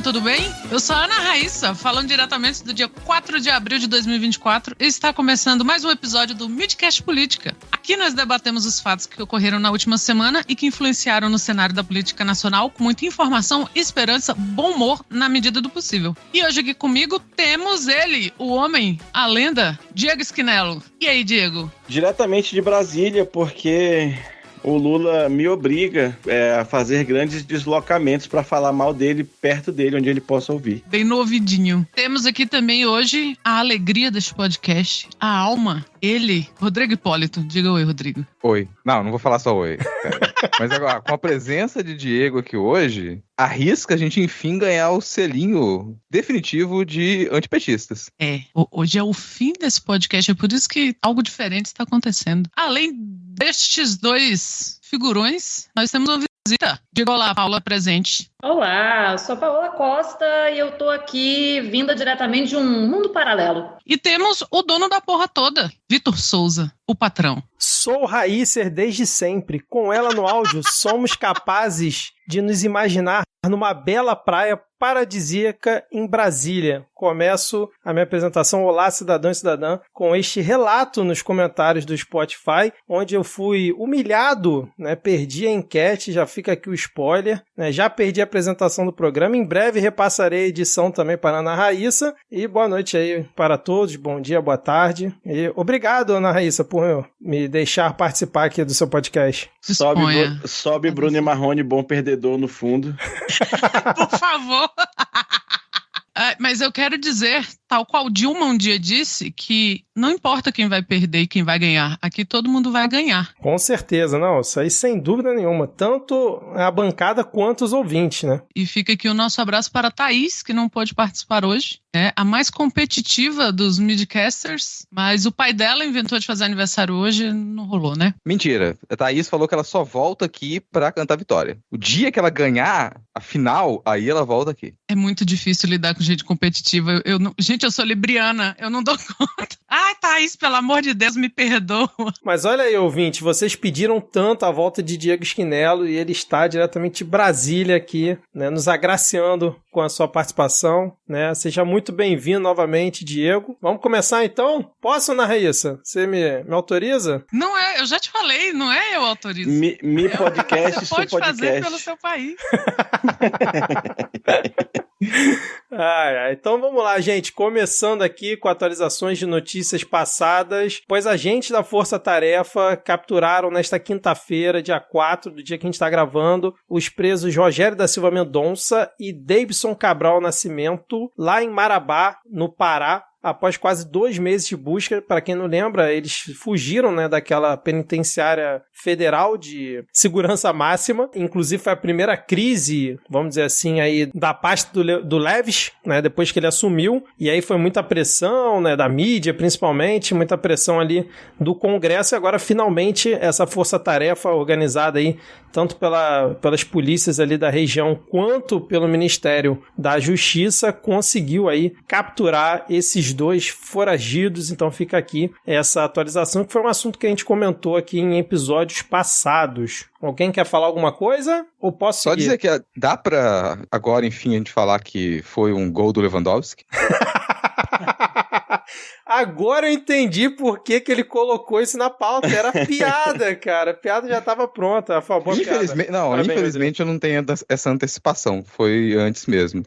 Tudo bem? Eu sou a Ana Raíssa, falando diretamente do dia 4 de abril de 2024 e está começando mais um episódio do Midcast Política. Aqui nós debatemos os fatos que ocorreram na última semana e que influenciaram no cenário da política nacional com muita informação, esperança, bom humor na medida do possível. E hoje aqui comigo temos ele, o homem, a lenda, Diego Esquinelo. E aí, Diego? Diretamente de Brasília, porque o Lula me obriga a fazer grandes deslocamentos para falar mal dele perto dele, onde ele possa ouvir. Bem no ouvidinho. Temos aqui também hoje a alegria deste podcast, a alma, ele, Rodrigo Hipólito. Diga oi, Rodrigo. Oi. Não vou falar só oi. Mas agora, com a presença de Diego aqui hoje, arrisca a gente, enfim, ganhar o selinho definitivo de antipetistas. Hoje é o fim desse podcast, é por isso que algo diferente está acontecendo. Além destes dois figurões, nós temos uma visita. Diga olá, Paula, presente. Olá, eu sou a Paola Costa e eu tô aqui vinda diretamente de um mundo paralelo. E temos o dono da porra toda, Vitor Souza, o patrão. Sou Raícer desde sempre. Com ela no áudio, somos capazes de nos imaginar numa bela praia paradisíaca em Brasília. Começo a minha apresentação, olá cidadão e cidadã, com este relato nos comentários do Spotify, onde eu fui humilhado, né? Perdi a enquete, já fica aqui o spoiler, né? Já perdi a apresentação do programa, em breve repassarei a edição também para a Ana Raíssa, e boa noite aí para todos, bom dia, boa tarde, e obrigado, Ana Raíssa, por me deixar participar aqui do seu podcast. Sobe Bruno e Marrone, bom perdedor no fundo. Por favor. Mas eu quero dizer, tal qual Dilma um dia disse, que não importa quem vai perder e quem vai ganhar, aqui todo mundo vai ganhar. Com certeza, não, isso aí sem dúvida nenhuma, tanto a bancada quanto os ouvintes, né? E fica aqui o nosso abraço para a Thaís, que não pôde participar hoje, a mais competitiva dos midcasters, mas o pai dela inventou de fazer aniversário hoje, não rolou, né? Mentira, a Thaís falou que ela só volta aqui pra cantar vitória. O dia que ela ganhar a final, aí ela volta aqui. É muito difícil lidar com gente competitiva. Gente, eu sou libriana, eu não dou conta. Ai, Thaís, pelo amor de Deus, me perdoa. Mas olha aí, ouvinte, vocês pediram tanto a volta de Diego Esquinelo e ele está diretamente de Brasília aqui, né, nos agraciando com a sua participação, né? Seja muito bem-vindo novamente, Diego. Vamos começar então? Posso, Ana Raíssa? Você me autoriza? Não é, eu já te falei, não é eu autorizo. Me podcast, você pode fazer pelo seu país. Então vamos lá, gente, começando aqui com atualizações de notícias passadas, pois agentes da Força Tarefa capturaram nesta quinta-feira, dia 4, do dia que a gente está gravando, os presos Rogério da Silva Mendonça e Deibson Cabral Nascimento, lá em Marabá, no Pará, após quase 2 meses de busca. Para quem não lembra, eles fugiram, né, daquela penitenciária federal de segurança máxima. Inclusive foi a primeira crise, vamos dizer assim, aí da pasta do Leves, né, depois que ele assumiu. E aí foi muita pressão, né, da mídia principalmente, muita pressão ali do Congresso. E agora finalmente essa força-tarefa organizada aí tanto pelas polícias ali da região quanto pelo Ministério da Justiça conseguiu aí capturar esses 2 foragidos. Então fica aqui essa atualização, que foi um assunto que a gente comentou aqui em episódios passados. Alguém quer falar alguma coisa? Ou posso seguir? Só dizer que dá pra agora, enfim, a gente falar que foi um gol do Lewandowski? Agora eu entendi por que ele colocou isso na pauta. Era piada, cara. A piada já estava pronta. A favor, infelizmente, piada. Não, infelizmente eu não tenho essa antecipação. Foi antes mesmo.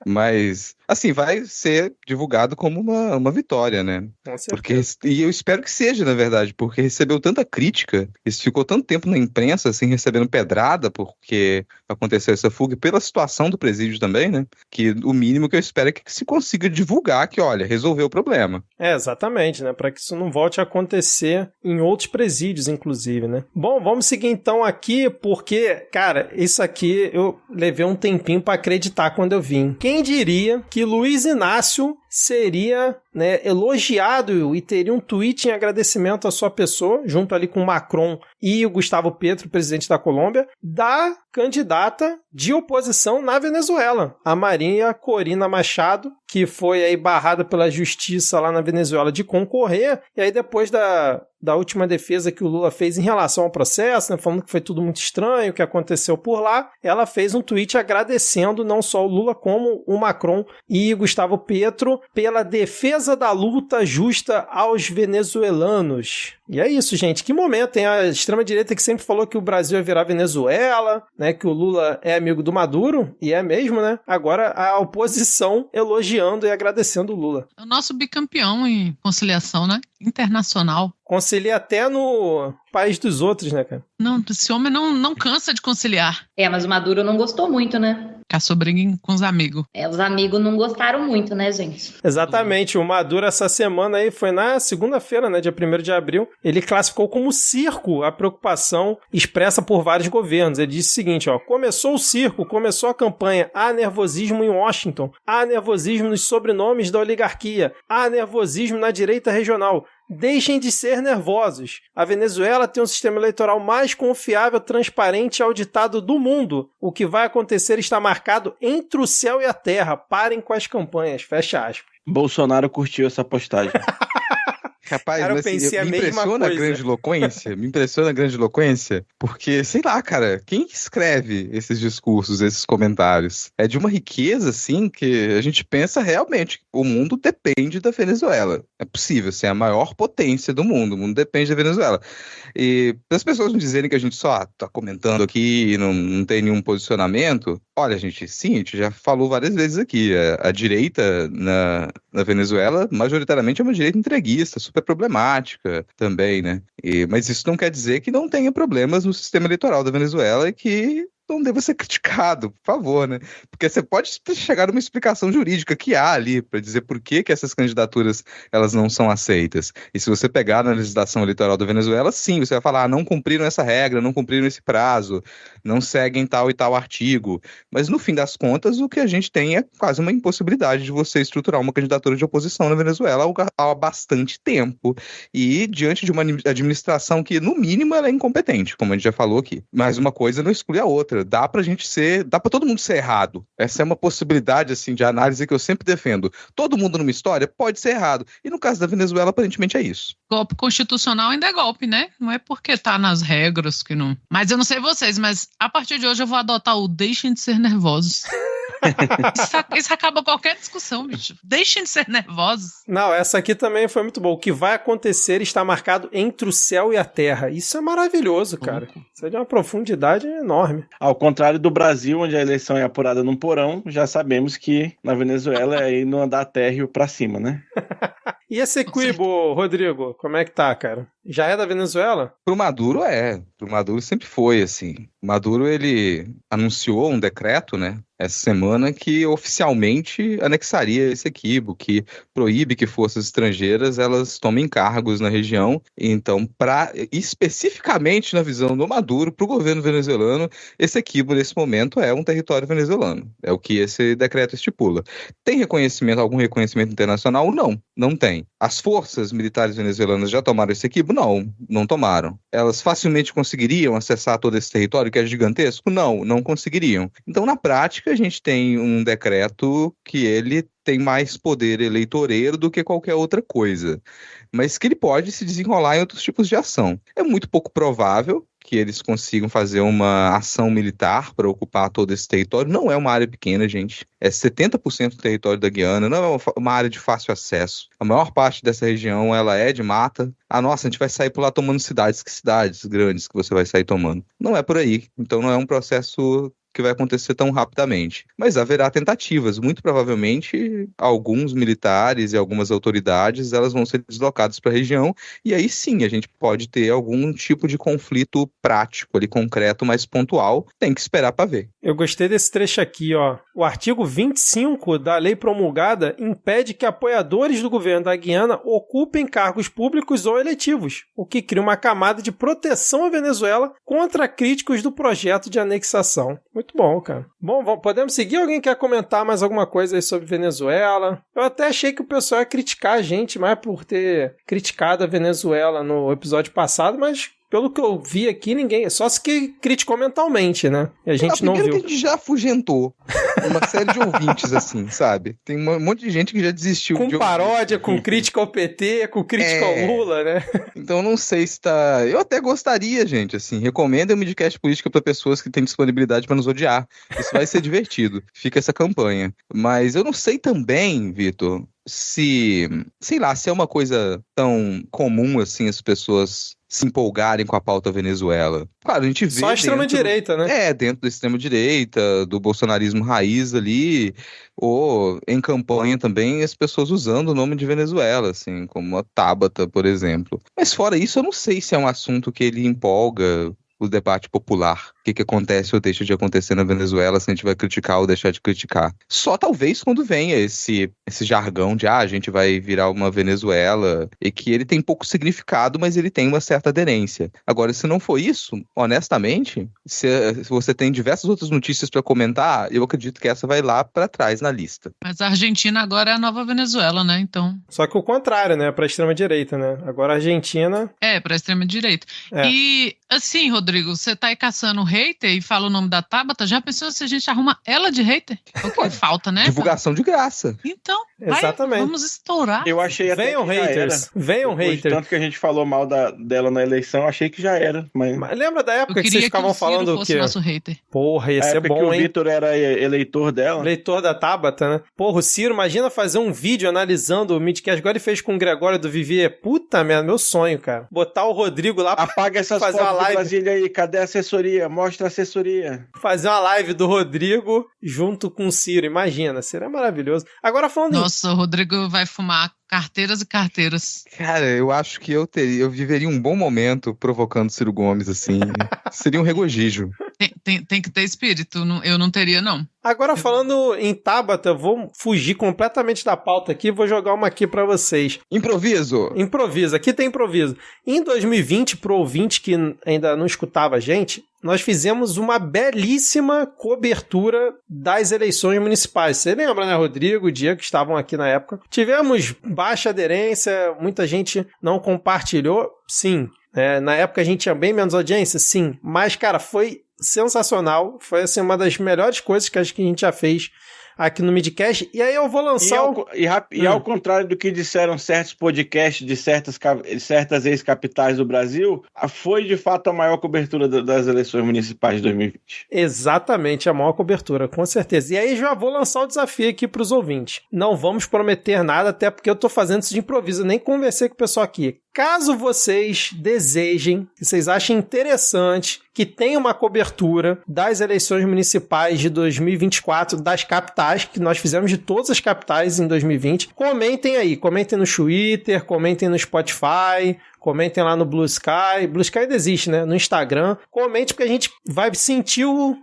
Mas, assim, vai ser divulgado como uma vitória, né? Com certeza. E eu espero que seja, na verdade, porque recebeu tanta crítica, isso ficou tanto tempo na imprensa, assim, recebendo pedrada, porque aconteceu essa fuga, pela situação do presídio também, né? Que o mínimo que eu espero é que se consiga divulgar que, olha, resolveu o problema. Exatamente, né? Para que isso não volte a acontecer em outros presídios, inclusive, né? Bom, vamos seguir então aqui, porque, cara, isso aqui eu levei um tempinho para acreditar quando eu vim. Quem diria que Luiz Inácio seria, né, elogiado e teria um tweet em agradecimento à sua pessoa, junto ali com o Macron e o Gustavo Petro, presidente da Colômbia, da candidata de oposição na Venezuela, a Maria Corina Machado, que foi aí barrada pela justiça lá na Venezuela de concorrer, e aí depois da última defesa que o Lula fez em relação ao processo, né, falando que foi tudo muito estranho, o que aconteceu por lá, ela fez um tweet agradecendo não só o Lula, como o Macron e Gustavo Petro pela defesa da luta justa aos venezuelanos. E é isso, gente. Que momento, hein? A extrema-direita que sempre falou que o Brasil ia virar Venezuela, né, que o Lula é amigo do Maduro, e é mesmo, né? Agora a oposição elogiando e agradecendo o Lula. É o nosso bicampeão em conciliação, né? Internacional. Concilia até no país dos outros, né, cara? Não, esse homem não cansa de conciliar. Mas o Maduro não gostou muito, né? Caçou briga com os amigos. Os amigos não gostaram muito, né, gente? Exatamente. O Maduro essa semana aí, foi na segunda-feira, né, dia 1º de abril, ele classificou como circo a preocupação expressa por vários governos. Ele disse o seguinte, ó: começou o circo, começou a campanha, há nervosismo em Washington, há nervosismo nos sobrenomes da oligarquia, há nervosismo na direita regional. Deixem de ser nervosos. A Venezuela tem um sistema eleitoral mais confiável, transparente e auditado do mundo. O que vai acontecer está marcado entre o céu e a terra. Parem com as campanhas. Fecha aspas. Bolsonaro curtiu essa postagem. Rapaz, Cara, eu mas pensei a me mesma impressiona coisa. a grande eloquência, porque, sei lá, cara, quem escreve esses discursos, esses comentários? É de uma riqueza, assim, que a gente pensa realmente, o mundo depende da Venezuela. É possível ser a maior potência do mundo, o mundo depende da Venezuela. E para as pessoas não dizerem que a gente só tá comentando aqui e não tem nenhum posicionamento, olha, gente, sim, a gente já falou várias vezes aqui, a direita na Venezuela, majoritariamente é uma direita entreguista, super problemática também, né? Mas isso não quer dizer que não tenha problemas no sistema eleitoral da Venezuela e que não deva ser criticado, por favor, né? Porque você pode chegar a uma explicação jurídica que há ali para dizer por que essas candidaturas elas não são aceitas. E se você pegar na legislação eleitoral da Venezuela, sim, você vai falar, não cumpriram essa regra, não cumpriram esse prazo, não seguem tal e tal artigo. Mas no fim das contas, o que a gente tem é quase uma impossibilidade de você estruturar uma candidatura de oposição na Venezuela há bastante tempo. E diante de uma administração que, no mínimo, ela é incompetente, como a gente já falou aqui. Mas uma coisa não exclui a outra. Dá pra todo mundo ser errado. Essa é uma possibilidade, assim, de análise que eu sempre defendo. Todo mundo numa história pode ser errado. E no caso da Venezuela, aparentemente é isso. Golpe constitucional ainda é golpe, né? Não é porque tá nas regras que não... Mas eu não sei vocês, mas a partir de hoje eu vou adotar o deixem de ser nervosos. Isso acaba qualquer discussão, bicho. Deixem de ser nervosos. Não, essa aqui também foi muito boa. O que vai acontecer está marcado entre o céu e a terra. Isso é maravilhoso, cara. Isso é de uma profundidade enorme. Ao contrário do Brasil, onde a eleição é apurada num porão, já sabemos que na Venezuela é ir no andar térreo pra cima, né? E esse Equibo, Rodrigo, como é que tá, cara? Já é da Venezuela? Pro Maduro Pro Maduro sempre foi, assim. O Maduro, ele anunciou um decreto, né, essa semana, que oficialmente anexaria esse Equibo, que proíbe que forças estrangeiras elas tomem cargos na região. Então, especificamente na visão do Maduro, pro governo venezuelano, esse Equibo, nesse momento, é um território venezuelano. É o que esse decreto estipula. Tem algum reconhecimento internacional? Não tem. As forças militares venezuelanas já tomaram esse Equibo? Não tomaram. Elas facilmente conseguiriam acessar todo esse território que é gigantesco? Não conseguiriam. Então, na prática, a gente tem um decreto que ele tem mais poder eleitoreiro do que qualquer outra coisa, mas que ele pode se desenrolar em outros tipos de ação. É muito pouco provável que eles consigam fazer uma ação militar para ocupar todo esse território. Não é uma área pequena, gente. É 70% do território da Guiana, não é uma área de fácil acesso. A maior parte dessa região, ela é de mata. Nossa, a gente vai sair por lá tomando cidades. Que cidades grandes que você vai sair tomando? Não é por aí. Então não é um processo que vai acontecer tão rapidamente. Mas haverá tentativas. Muito provavelmente, alguns militares e algumas autoridades, elas vão ser deslocadas para a região, e aí sim, a gente pode ter algum tipo de conflito prático ali, concreto, mais pontual. Tem que esperar para ver. Eu gostei desse trecho aqui, ó. O artigo 25 da lei promulgada impede que apoiadores do governo da Guiana ocupem cargos públicos ou eletivos, o que cria uma camada de proteção à Venezuela contra críticos do projeto de anexação. Muito bom, cara. Bom, podemos seguir? Alguém quer comentar mais alguma coisa aí sobre Venezuela? Eu até achei que o pessoal ia criticar a gente mais por ter criticado a Venezuela no episódio passado, mas pelo que eu vi aqui, ninguém... Só se que criticou mentalmente, né? E a gente não viu. Que a gente já afugentou uma série de ouvintes, assim, sabe? Tem um monte de gente que já desistiu. Com paródia, com crítica ao PT, com crítica ao Lula, né? Então não sei se tá... Eu até gostaria, gente, assim, recomendo o Midcast Política para pessoas que têm disponibilidade para nos odiar. Isso vai ser divertido. Fica essa campanha. Mas eu não sei também, Vitor, se é uma coisa tão comum, assim, as pessoas se empolgarem com a pauta Venezuela. Claro, a gente vê... Só a extrema-direita, né? Dentro da extrema-direita, do bolsonarismo raiz ali, ou em campanha também, as pessoas usando o nome de Venezuela, assim, como a Tabata, por exemplo. Mas fora isso, eu não sei se é um assunto que ele empolga o debate popular. O que acontece ou deixa de acontecer na Venezuela, se a gente vai criticar ou deixar de criticar. Só talvez quando venha esse jargão de a gente vai virar uma Venezuela, e que ele tem pouco significado, mas ele tem uma certa aderência. Agora, se não for isso, honestamente, se você tem diversas outras notícias para comentar, eu acredito que essa vai lá para trás na lista. Mas a Argentina agora é a nova Venezuela, né? Então... Só que o contrário, né? Para a extrema-direita, né? Agora a Argentina... para a extrema-direita. E, assim, Rodrigo, você tá aí caçando hater e fala o nome da Tabata, já pensou se a gente arruma ela de hater? É o que falta, né? Divulgação de graça. Então, exatamente. Vamos estourar. Eu achei até venham que haters. Venham haters. Tanto que a gente falou mal dela na eleição, achei que já era. Mas lembra da época que vocês ficavam falando o quê? Nosso hater. Porra, ia ser bom, que o hein? Vitor era eleitor dela. Eleitor da Tabata, né? Porra, o Ciro, imagina fazer um vídeo analisando o Midcast. Agora ele fez com o Gregório do Vivier. Puta merda, meu sonho, cara. Botar o Rodrigo lá... Apaga essas fazer fotos uma live. de Brasília aí. Cadê a assessoria? Mostra a assessoria. Fazer uma live do Rodrigo junto com o Ciro. Imagina, seria maravilhoso. Agora falando... Nossa, o Rodrigo vai fumar carteiras e carteiras. Cara, eu acho que eu viveria um bom momento provocando Ciro Gomes, assim. Seria um regozijo. Tem que ter espírito, eu não teria, não. Agora, falando em Tabata, vou fugir completamente da pauta aqui, vou jogar uma aqui pra vocês. Improviso! Improviso, aqui tem improviso. Em 2020, pro ouvinte que ainda não escutava a gente, nós fizemos uma belíssima cobertura das eleições municipais. Você lembra, né, Rodrigo e Diego, que estavam aqui na época? Tivemos baixa aderência, muita gente não compartilhou, sim. Na época a gente tinha bem menos audiência, sim. Mas, cara, foi sensacional. Foi, assim, uma das melhores coisas que acho que a gente já fez aqui no Midcast. E aí eu vou lançar... ao contrário do que disseram certos podcasts de certas ex-capitais do Brasil, foi de fato a maior cobertura das eleições municipais de 2020. Exatamente, a maior cobertura, com certeza. E aí já vou lançar o desafio aqui para os ouvintes. Não vamos prometer nada, até porque eu tô fazendo isso de improviso, eu nem conversei com o pessoal aqui. Caso vocês desejem, que vocês achem interessante, que tenha uma cobertura das eleições municipais de 2024 das capitais, que nós fizemos de todas as capitais em 2020, comentem aí, comentem no Twitter, comentem no Spotify, comentem lá no Blue Sky. Blue Sky ainda existe, né? No Instagram. Comente, porque a gente vai sentir o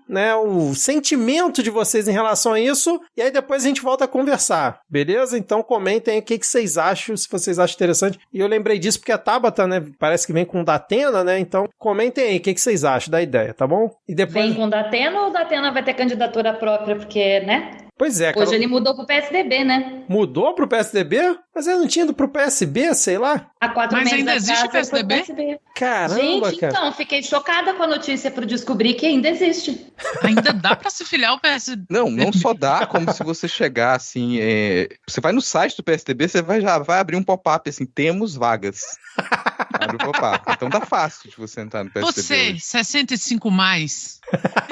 sentimento de vocês em relação a isso. E aí depois a gente volta a conversar. Beleza? Então comentem aí o que vocês acham, se vocês acham interessante. E eu lembrei disso porque a Tabata, né? Parece que vem com o Datena, né? Então comentem aí o que vocês acham da ideia, tá bom? E depois... Vem com o Datena ou o Datena vai ter candidatura própria? Porque, né? Pois é, cara. Hoje ele mudou pro PSDB, né? Mudou pro PSDB? Mas ele não tinha ido pro PSB, sei lá. Há 4 Mas meses ainda existe o PSDB? Caramba, gente, cara. então, fiquei chocada com a notícia por descobrir que ainda existe. Ainda dá pra se filiar ao PSDB? Não só dá, como se você chegar assim, você vai no site do PSDB, você já vai abrir um pop-up assim, temos vagas. Abre o pop-up. Então tá fácil de você entrar no PSDB. Você, 65 mais,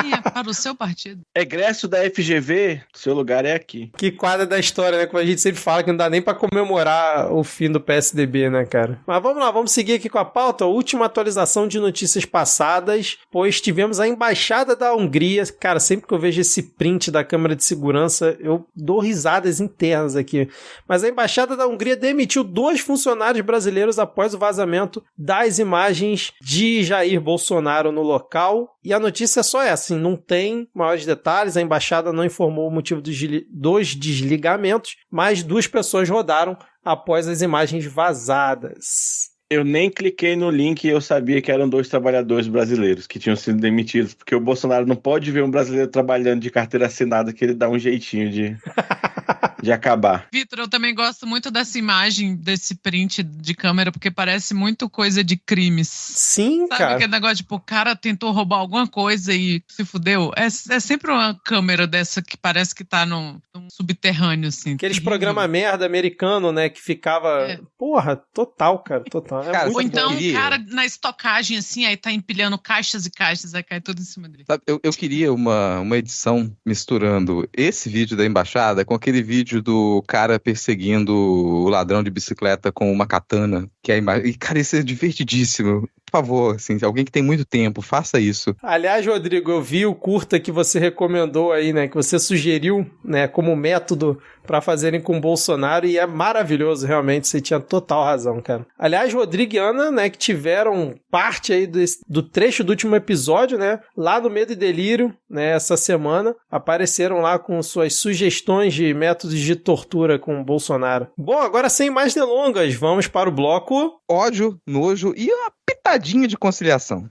venha para o seu partido. Egresso da FGV, seu lugar é aqui. Que quadra da história, né? Como a gente sempre fala que não dá nem pra comemorar o fim do PSDB, né, cara? Mas vamos lá, vamos seguir aqui com a pauta. A última atualização de notícias passadas, pois tivemos a Embaixada da Hungria. Cara, sempre que eu vejo esse print da câmera de segurança, eu dou risadas internas aqui. Mas a Embaixada da Hungria demitiu 2 funcionários brasileiros após o vazamento das imagens de Jair Bolsonaro no local. E a notícia é só essa, assim, não tem maiores detalhes, a embaixada não informou o motivo dos desligamentos, mas 2 pessoas rodaram após as imagens vazadas. Eu nem cliquei no link e eu sabia que eram 2 trabalhadores brasileiros que tinham sido demitidos, porque o Bolsonaro não pode ver um brasileiro trabalhando de carteira assinada que ele dá um jeitinho de acabar. Vitor, eu também gosto muito dessa imagem, desse print de câmera, porque parece muito coisa de crimes. Sim, Sabe cara. aquele negócio, tipo, o cara tentou roubar alguma coisa e se fudeu? É sempre uma câmera dessa que parece que tá num subterrâneo, assim. Aqueles terrível. programas merda americano, né, que ficava... Porra, total, cara, total. É Cara, muito Ou sabe então, eu queria? cara, na estocagem, assim, aí tá empilhando caixas e caixas, aí cai tudo em cima dele. Sabe, eu queria uma edição misturando esse vídeo da embaixada com aquele vídeo do cara perseguindo o ladrão de bicicleta com uma katana, que é e, cara, isso é divertidíssimo. Por favor, assim, alguém que tem muito tempo, faça isso. Aliás, Rodrigo, eu vi o curta que você recomendou aí, né? Que você sugeriu, né? Como método pra fazerem com o Bolsonaro e é maravilhoso, realmente. Você tinha total razão, cara. Aliás, Rodrigo e Ana, né? Que tiveram parte aí do trecho do último episódio, né? Lá no Medo e Delírio, né? Essa semana, apareceram lá com suas sugestões de métodos de tortura com o Bolsonaro. Bom, agora sem mais delongas, vamos para o bloco... Ódio, nojo e uma pitadinha de conciliação.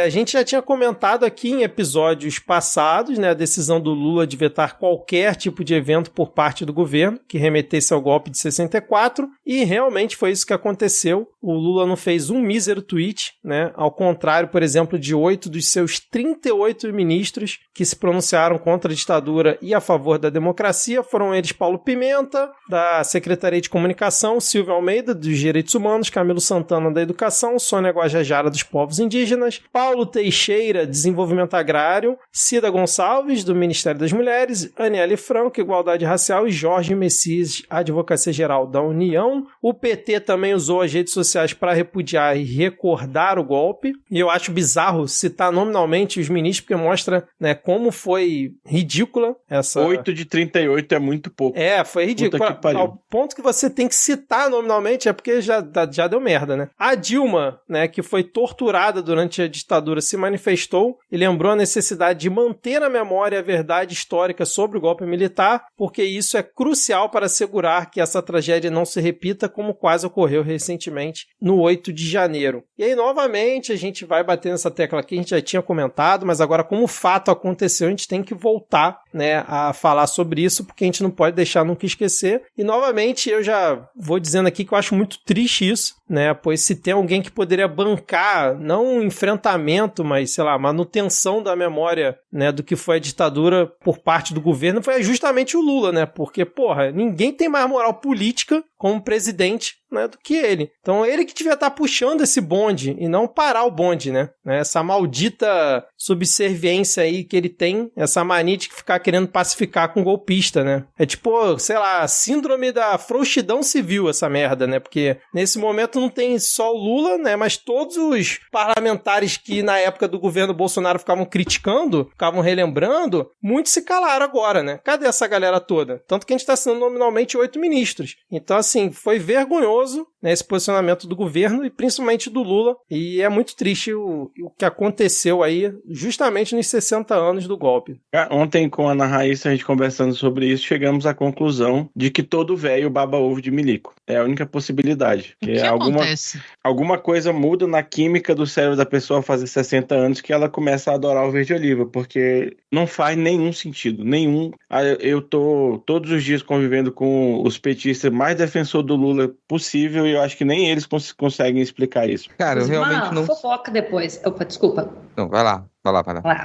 A gente já tinha comentado aqui em episódios passados, né, a decisão do Lula de vetar qualquer tipo de evento por parte do governo que remetesse ao golpe de 64, e realmente foi isso que aconteceu. O Lula não fez um mísero tweet, né, ao contrário, por exemplo, de 8 dos seus 38 ministros que se pronunciaram contra a ditadura e a favor da democracia. Foram eles Paulo Pimenta, da Secretaria de Comunicação, Silvio Almeida, dos Direitos Humanos, Camilo Santana, da Educação, Sônia Guajajara, dos Povos Indígenas, Paulo Teixeira, Desenvolvimento Agrário, Cida Gonçalves, do Ministério das Mulheres, Aniele Franco, Igualdade Racial, e Jorge Messias, Advocacia Geral da União. O PT também usou as redes sociais para repudiar e recordar o golpe, e eu acho bizarro citar nominalmente os ministros, porque mostra, né, como foi ridícula essa... 8 de 38 é muito pouco. Foi ridículo. Puta que pariu. Ao ponto que você tem que citar nominalmente é porque já deu merda, né? A Dilma, né, que foi torturada durante a ditadura, se manifestou e lembrou a necessidade de manter na memória a verdade histórica sobre o golpe militar, porque isso é crucial para assegurar que essa tragédia não se repita, como quase ocorreu recentemente no 8 de janeiro. E aí, novamente, a gente vai bater nessa tecla aqui, a gente já tinha comentado, mas agora, como o fato aconteceu, a gente tem que voltar, né, a falar sobre isso, porque a gente não pode deixar nunca esquecer. E, novamente, eu já vou dizendo aqui que eu acho muito triste isso, né, pois se tem alguém que poderia bancar, não um enfrentamento, mas, sei lá, manutenção da memória, né, do que foi a ditadura por parte do governo, foi justamente o Lula, né, porque, porra, ninguém tem mais moral política como presidente, né, do que ele. Então ele que devia estar puxando esse bonde e não parar o bonde, né? Essa maldita subserviência aí que ele tem, essa mania de ficar querendo pacificar com golpista, né? É tipo, sei lá, síndrome da frouxidão civil essa merda, né? Porque nesse momento não tem só o Lula, né? Mas todos os parlamentares que na época do governo Bolsonaro ficavam criticando, ficavam relembrando, muitos se calaram agora, né? Cadê essa galera toda? Tanto que a gente está assinando nominalmente 8 ministros. Então, assim, foi vergonhoso, né, esse posicionamento do governo e principalmente do Lula, e é muito triste o que aconteceu aí justamente nos 60 anos do golpe. Ontem com a Ana Raíssa, a gente conversando sobre isso, chegamos à conclusão de que todo velho baba ovo de milico. É a única possibilidade. O que acontece? Alguma coisa muda na química do cérebro da pessoa fazer 60 anos que ela começa a adorar o verde oliva, porque não faz nenhum sentido, nenhum. Eu tô todos os dias convivendo com os petistas mais defensor do Lula possível e eu acho que nem eles conseguem explicar isso. Cara, eu realmente não... Uma fofoca depois. Opa, desculpa. Não, vai lá.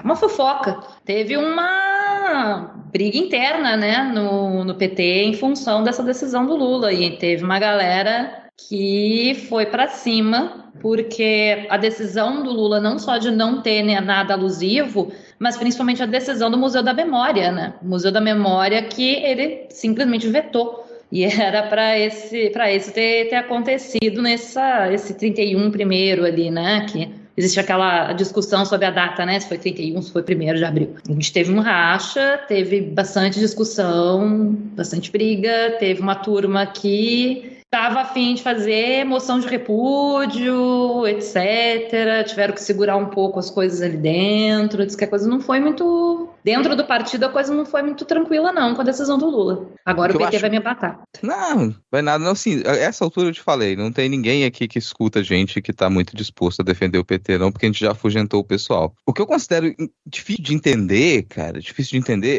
Uma fofoca. Teve uma briga interna, né, no PT em função dessa decisão do Lula, e teve uma galera que foi pra cima, porque a decisão do Lula não só de não ter, né, nada alusivo, mas principalmente a decisão do Museu da Memória, né? O Museu da Memória que ele simplesmente vetou. E era para esse ter acontecido esse 31 primeiro ali, né? Que existe aquela discussão sobre a data, né? Se foi 31, se foi 1º de abril. A gente teve um racha, teve bastante discussão, bastante briga, teve uma turma que estava a fim de fazer moção de repúdio, etc. Tiveram que segurar um pouco as coisas ali dentro. Diz que a coisa não foi muito dentro do partido a coisa não foi muito tranquila não com a decisão do Lula. Agora o PT vai me matar. Não, vai nada, não, assim, a essa altura eu te falei, não tem ninguém aqui que escuta gente que tá muito disposto a defender o PT não, porque a gente já afugentou o pessoal. O que eu considero difícil de entender, cara,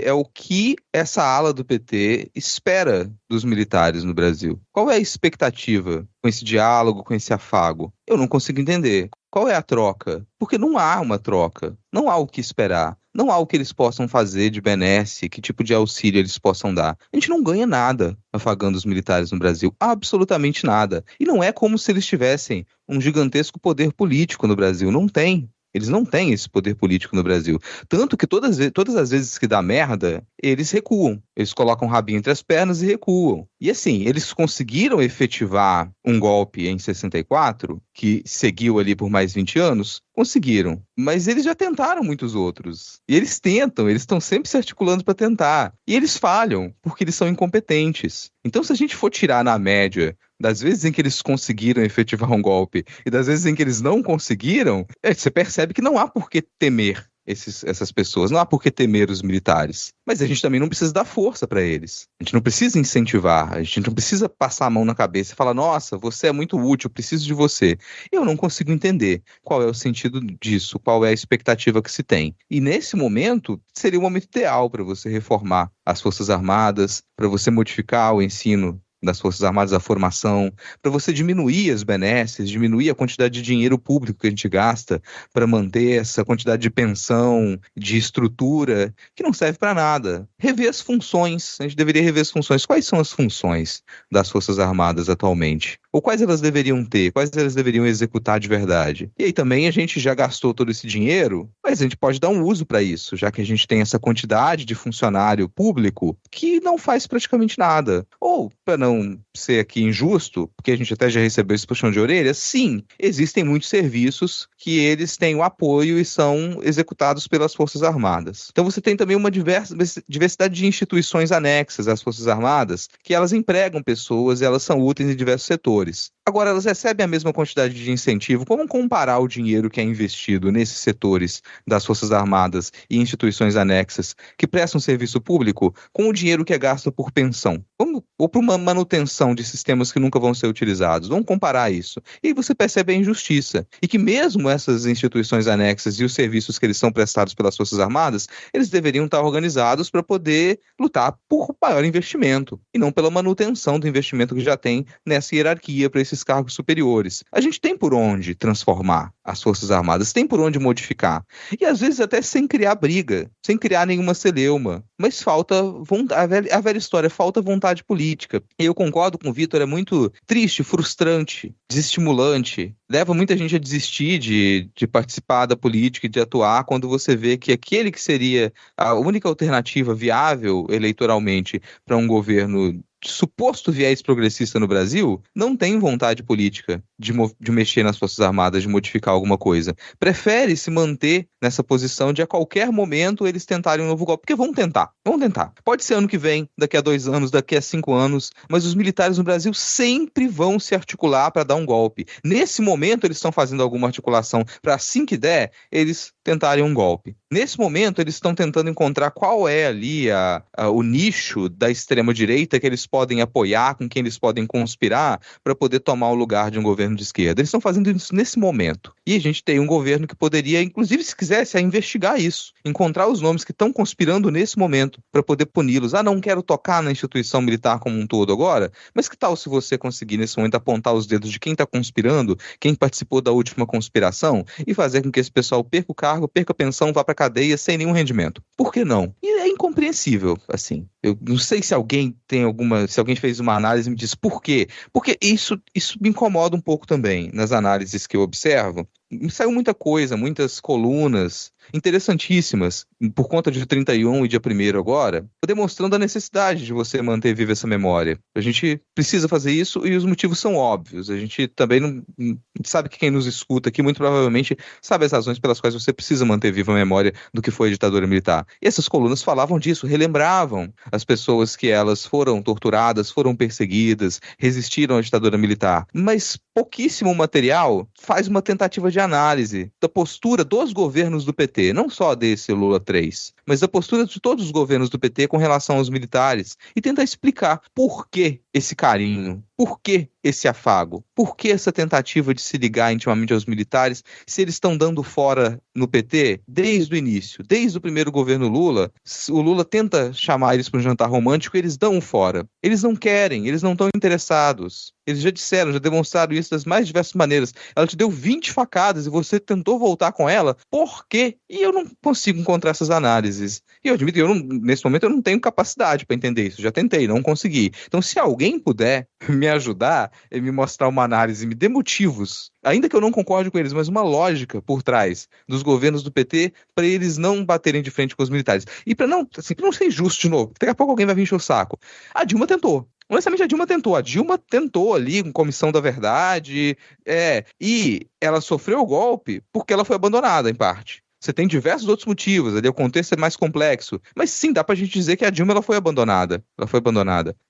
é o que essa ala do PT espera dos militares no Brasil. Qual é a expectativa com esse diálogo, com esse afago? Eu não consigo entender. Qual é a troca? Porque não há uma troca. Não há o que esperar. Não há o que eles possam fazer de benesse, que tipo de auxílio eles possam dar. A gente não ganha nada afagando os militares no Brasil. Absolutamente nada. E não é como se eles tivessem um gigantesco poder político no Brasil. Não tem. Eles não têm esse poder político no Brasil. Tanto que todas as vezes que dá merda, eles recuam. Eles colocam o rabinho entre as pernas e recuam. E assim, eles conseguiram efetivar um golpe em 64, que seguiu ali por mais 20 anos? Conseguiram. Mas eles já tentaram muitos outros. E eles tentam, eles estão sempre se articulando para tentar. E eles falham, porque eles são incompetentes. Então, se a gente for tirar na média das vezes em que eles conseguiram efetivar um golpe e das vezes em que eles não conseguiram, você percebe que não há por que temer essas pessoas, não há por que temer os militares. Mas a gente também não precisa dar força para eles. A gente não precisa incentivar, a gente não precisa passar a mão na cabeça e falar, nossa, você é muito útil, preciso de você. Eu não consigo entender qual é o sentido disso, qual é a expectativa que se tem. E nesse momento, seria o momento ideal para você reformar as Forças Armadas, para você modificar o ensino das Forças Armadas, a formação, para você diminuir as benesses, diminuir a quantidade de dinheiro público que a gente gasta para manter essa quantidade de pensão, de estrutura, que não serve para nada. Rever as funções, a gente deveria rever as funções. Quais são as funções das Forças Armadas atualmente? Ou quais elas deveriam ter? Quais elas deveriam executar de verdade? E aí também a gente já gastou todo esse dinheiro, mas a gente pode dar um uso para isso, já que a gente tem essa quantidade de funcionário público que não faz praticamente nada. Ou, para não ser aqui injusto, porque a gente até já recebeu esse puxão de orelha, sim, existem muitos serviços que eles têm o apoio e são executados pelas Forças Armadas. Então você tem também uma diversidade de instituições anexas às Forças Armadas, que elas empregam pessoas e elas são úteis em diversos setores. Agora, elas recebem a mesma quantidade de incentivo. Como comparar o dinheiro que é investido nesses setores das Forças Armadas e instituições anexas que prestam serviço público com o dinheiro que é gasto por pensão? Ou por uma manutenção de sistemas que nunca vão ser utilizados? Vamos comparar isso. E aí você percebe a injustiça. E que mesmo essas instituições anexas e os serviços que eles são prestados pelas Forças Armadas, eles deveriam estar organizados para poder lutar por maior investimento e não pela manutenção do investimento que já tem nessa hierarquia para esses cargos superiores. A gente tem por onde transformar as Forças Armadas, tem por onde modificar. E às vezes até sem criar briga, sem criar nenhuma celeuma. Mas falta vontade, a velha história, falta vontade política. E eu concordo com o Vitor, é muito triste, frustrante, desestimulante. Leva muita gente a desistir de participar da política e de atuar quando você vê que aquele que seria a única alternativa viável eleitoralmente para um governo suposto viés progressista no Brasil, não tem vontade política de mexer nas Forças Armadas, de modificar alguma coisa. Prefere se manter nessa posição de a qualquer momento eles tentarem um novo golpe, porque vão tentar. Pode ser ano que vem, daqui a 2 anos, daqui a 5 anos, mas os militares no Brasil sempre vão se articular para dar um golpe. Nesse momento eles estão fazendo alguma articulação para assim que der, eles tentarem um golpe. Nesse momento eles estão tentando encontrar qual é ali o nicho da extrema-direita que eles podem apoiar, com quem eles podem conspirar para poder tomar o lugar de um governo de esquerda. Eles estão fazendo isso nesse momento. E a gente tem um governo que poderia, inclusive se quisesse, investigar isso, encontrar os nomes que estão conspirando nesse momento para poder puni-los. Não quero tocar na instituição militar como um todo agora, mas que tal se você conseguir nesse momento apontar os dedos de quem está conspirando, quem participou da última conspiração e fazer com que esse pessoal perca o cargo, perca a pensão, vá para a cadeia sem nenhum rendimento? Por que não? E é incompreensível, assim. Eu não sei se alguém fez uma análise e me diz por quê. Porque isso me incomoda um pouco também nas análises que eu observo. Saiu muita coisa, muitas colunas interessantíssimas, por conta de 31 e dia 1º agora, demonstrando a necessidade de você manter viva essa memória. A gente precisa fazer isso e os motivos são óbvios. A gente também não sabe que quem nos escuta aqui muito provavelmente sabe as razões pelas quais você precisa manter viva a memória do que foi a ditadura militar. E essas colunas falavam disso, relembravam as pessoas que elas foram torturadas, foram perseguidas, resistiram à ditadura militar. Mas pouquíssimo material faz uma tentativa de análise da postura dos governos do PT, não só desse Lula 3, mas da postura de todos os governos do PT com relação aos militares e tentar explicar por que esse carinho, por que esse afago, por que essa tentativa de se ligar intimamente aos militares, se eles estão dando fora no PT desde o início, desde o primeiro governo Lula. O Lula tenta chamar eles para um jantar romântico e eles dão fora. Eles não querem, eles não estão interessados. Eles já disseram, já demonstraram isso das mais diversas maneiras. Ela te deu 20 facadas e você tentou voltar com ela. Por quê? E eu não consigo encontrar essas análises. E eu admito, nesse momento eu não tenho capacidade para entender isso. Já tentei, não consegui. Então, se alguém puder me ajudar e me mostrar uma análise, me dê motivos, ainda que eu não concorde com eles, mas uma lógica por trás dos governos do PT para eles não baterem de frente com os militares. E para não ser injusto de novo, daqui a pouco alguém vai vir encher o saco. A Dilma tentou. Honestamente, a Dilma tentou ali com Comissão da Verdade, e ela sofreu o golpe porque ela foi abandonada, em parte. Você tem diversos outros motivos, ali o contexto é mais complexo, mas sim, dá pra gente dizer que a Dilma ela foi abandonada.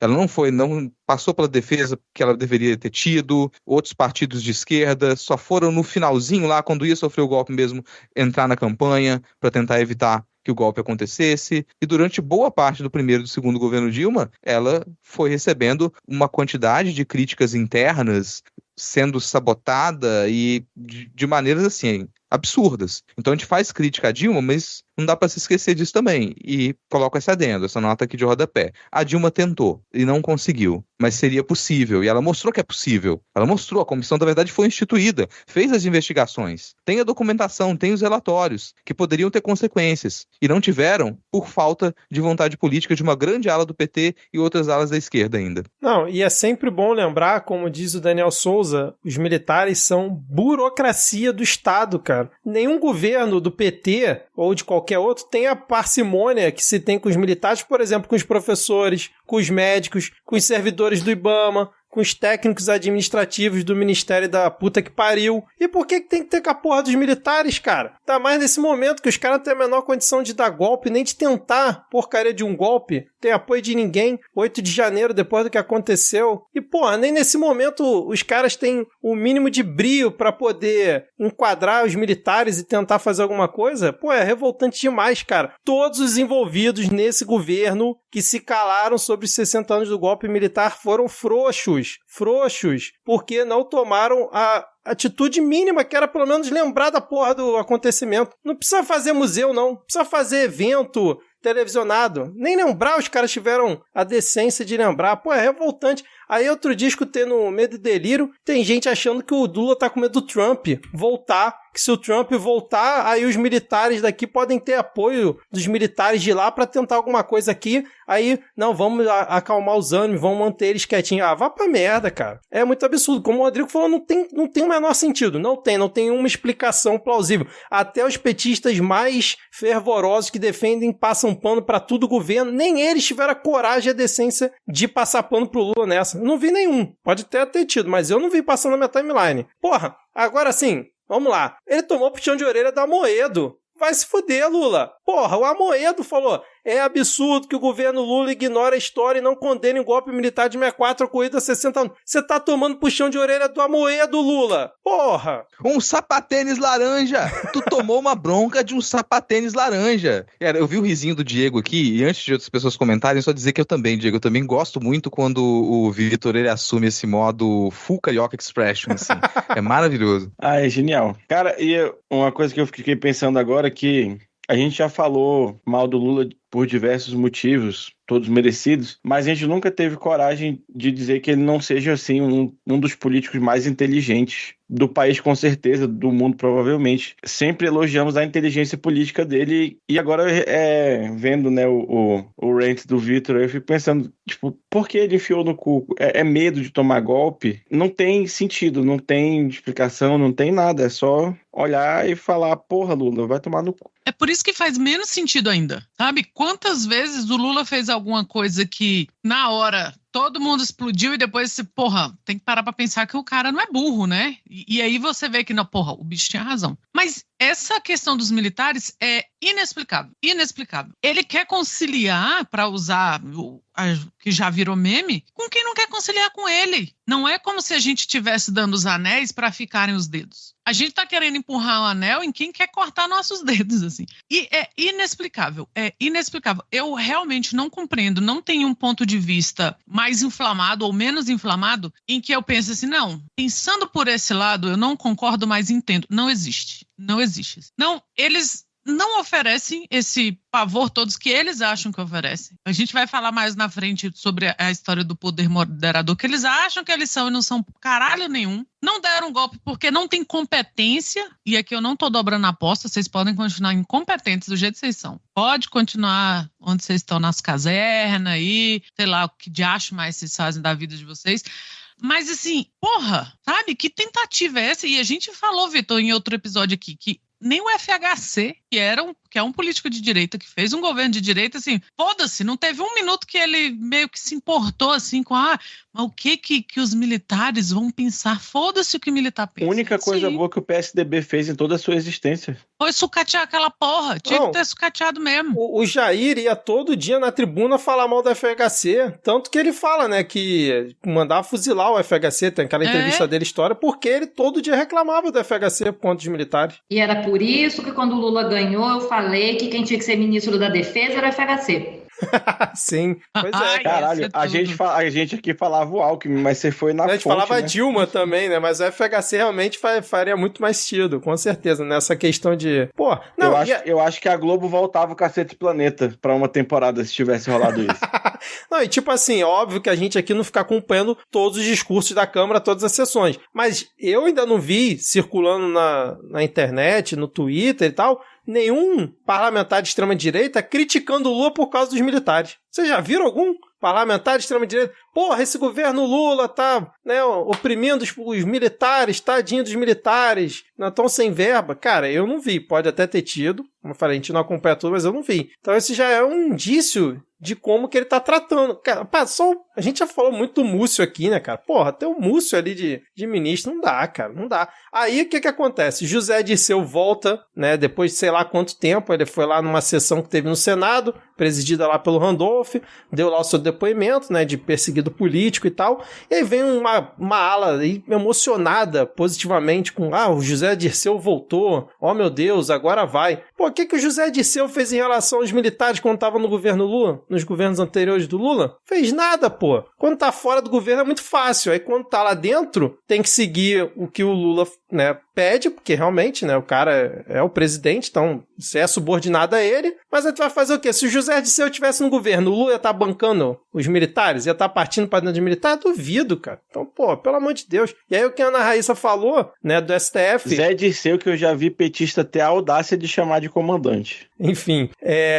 Ela não passou pela defesa que ela deveria ter tido, outros partidos de esquerda só foram no finalzinho lá, quando ia sofrer o golpe mesmo, entrar na campanha para tentar evitar que o golpe acontecesse, e durante boa parte do primeiro e do segundo governo Dilma, ela foi recebendo uma quantidade de críticas internas, sendo sabotada e de maneiras assim, absurdas. Então a gente faz crítica a Dilma, mas não dá para se esquecer disso também. E coloco essa adendo, essa nota aqui de rodapé. A Dilma tentou e não conseguiu, mas seria possível. E ela mostrou que é possível. Ela mostrou, a Comissão da Verdade foi instituída, fez as investigações, tem a documentação, tem os relatórios, que poderiam ter consequências. E não tiveram por falta de vontade política de uma grande ala do PT e outras alas da esquerda ainda. Não, e é sempre bom lembrar, como diz o Daniel Souza, os militares são burocracia do Estado, cara. Nenhum governo do PT ou de qualquer outro tem a parcimônia que se tem com os militares, por exemplo, com os professores, com os médicos, com os servidores do IBAMA, com os técnicos administrativos do Ministério da puta que pariu. E por que tem que ter com a porra dos militares, cara? Tá mais nesse momento que os caras não têm a menor condição de dar golpe, nem de tentar porcaria de um golpe. Tem apoio de ninguém. 8 de janeiro, depois do que aconteceu. E, porra, nem nesse momento os caras têm o mínimo de brio pra poder enquadrar os militares e tentar fazer alguma coisa. Pô, é revoltante demais, cara. Todos os envolvidos nesse governo que se calaram sobre os 60 anos do golpe militar foram frouxos, porque não tomaram a atitude mínima, que era pelo menos lembrar da porra do acontecimento. Não precisa fazer museu, não precisa fazer evento televisionado, nem lembrar, os caras tiveram a decência de lembrar. Pô, é revoltante. Aí outro dia escutei no Medo e Delírio, tem gente achando que o Lula tá com medo do Trump voltar, que se o Trump voltar, aí os militares daqui podem ter apoio dos militares de lá pra tentar alguma coisa aqui, aí, não, vamos acalmar os ânimos, vamos manter eles quietinhos. Ah, vá pra merda, cara. É muito absurdo. Como o Rodrigo falou, não tem o menor sentido. Não tem uma explicação plausível. Até os petistas mais fervorosos que defendem, passam pano pra tudo o governo, nem eles tiveram a coragem e a decência de passar pano pro Lula nessa. Eu não vi nenhum. Pode até ter tido, mas eu não vi passando na minha timeline. Porra, agora sim, vamos lá. Ele tomou puxão de orelha do Amoedo. Vai se fuder, Lula. Porra, o Amoedo falou: é absurdo que o governo Lula ignore a história e não condene o golpe militar de 64 ocorrido há 60 anos. Você tá tomando puxão de orelha do Amoedo, Lula. Porra. Um sapatênis laranja. Tu tomou uma bronca de um sapatênis laranja. Eu vi o risinho do Diego aqui, e antes de outras pessoas comentarem, só dizer que Diego, eu também gosto muito quando o Vitor, ele assume esse modo full carioca expression, assim. É maravilhoso. Ah, é genial. Cara, e uma coisa que eu fiquei pensando agora é que a gente já falou mal do Lula por diversos motivos, todos merecidos, mas a gente nunca teve coragem de dizer que ele não seja, assim, um dos políticos mais inteligentes do país, com certeza, do mundo, provavelmente. Sempre elogiamos a inteligência política dele, e agora, vendo, né, o rant do Vitor, eu fico pensando, tipo, por que ele enfiou no cu? É medo de tomar golpe? Não tem sentido, não tem explicação, não tem nada, é só olhar e falar: porra, Lula, vai tomar no cu. É por isso que faz menos sentido ainda, sabe? Quantas vezes o Lula fez alguma coisa que, na hora, todo mundo explodiu e depois você, tem que parar pra pensar que o cara não é burro, né? E aí você vê que, não, o bicho tinha razão. Mas essa questão dos militares é inexplicável. Inexplicável. Ele quer conciliar, para usar que já virou meme, com quem não quer conciliar com ele. Não é como se a gente estivesse dando os anéis para ficarem os dedos. A gente tá querendo empurrar um anel em quem quer cortar nossos dedos, assim. E é inexplicável. É inexplicável. Eu realmente não compreendo, não tenho um ponto de vista mais inflamado ou menos inflamado em que eu penso assim, não, pensando por esse lado, eu não concordo, mas entendo. Não existe. Não existe. Não, eles não oferecem esse pavor todos que eles acham que oferecem. A gente vai falar mais na frente sobre a história do poder moderador, que eles acham que eles são e não são caralho nenhum. Não deram golpe porque não tem competência, e aqui eu não tô dobrando a aposta, vocês podem continuar incompetentes do jeito que vocês são. Pode continuar onde vocês estão, nas casernas aí, sei lá, o que de acho mais vocês fazem da vida de vocês. Mas assim, sabe? Que tentativa é essa? E a gente falou, Vitor, em outro episódio aqui, que nem o FHC, que é um político de direita, que fez um governo de direita, assim, foda-se, não teve um minuto que ele meio que se importou, assim, com, mas o que os militares vão pensar? Foda-se o que o militar pensa. A única coisa boa que o PSDB fez em toda a sua existência foi sucatear aquela porra, tinha que ter sucateado mesmo. O Jair ia todo dia na tribuna falar mal do FHC, tanto que ele fala, né, que mandava fuzilar o FHC, tem aquela entrevista dele, história, porque ele todo dia reclamava do FHC por conta dos militares. E era por isso que quando o Lula ganhou, eu falei que quem tinha que ser ministro da Defesa era o FHC. Sim, pois é. Caralho, a gente aqui falava o Alckmin, mas você foi na fonte, a gente falava né? Dilma também, né? Mas o FHC realmente faria muito mais sentido, com certeza, nessa questão de... Eu acho que a Globo voltava o Cacete Planeta pra uma temporada, se tivesse rolado isso. Não, e tipo assim, óbvio que a gente aqui não fica acompanhando todos os discursos da Câmara, todas as sessões, mas eu ainda não vi circulando na internet, no Twitter e tal, nenhum parlamentar de extrema-direita criticando o Lula por causa dos militares. Vocês já viram algum parlamentar de extrema-direita? Esse governo Lula tá, né, oprimindo os militares, tadinho dos militares, não estão sem verba. Cara, eu não vi. Pode até ter tido. Como eu falei, a gente não acompanha tudo, mas eu não vi. Então esse já é um indício de como que ele tá tratando. Cara, a gente já falou muito do Múcio aqui, né, cara? Ter um Múcio ali de ministro, não dá, cara, não dá. Aí, o que acontece? José Dirceu volta, né, depois de sei lá quanto tempo, ele foi lá numa sessão que teve no Senado, presidida lá pelo Randolph, deu lá o seu depoimento, né, de perseguido político e tal, e aí vem uma ala aí emocionada positivamente com, o José Dirceu voltou, meu Deus, agora vai. O que o José Dirceu fez em relação aos militares quando estava no governo Lula? Nos governos anteriores do Lula? Fez nada, pô. Quando tá fora do governo é muito fácil, aí quando tá lá dentro, tem que seguir o que o Lula, né, pede, porque realmente, né, o cara é o presidente, então você é subordinado a ele, mas aí tu vai fazer o quê? Se o José Dirceu estivesse no governo, o Lula ia estar bancando os militares? Ia estar partindo para dentro de militar? Duvido, cara. Então, pelo amor de Deus. E aí o que a Ana Raíssa falou, né, do STF... Zé Dirceu, que eu já vi petista ter a audácia de chamar de comandante. Enfim,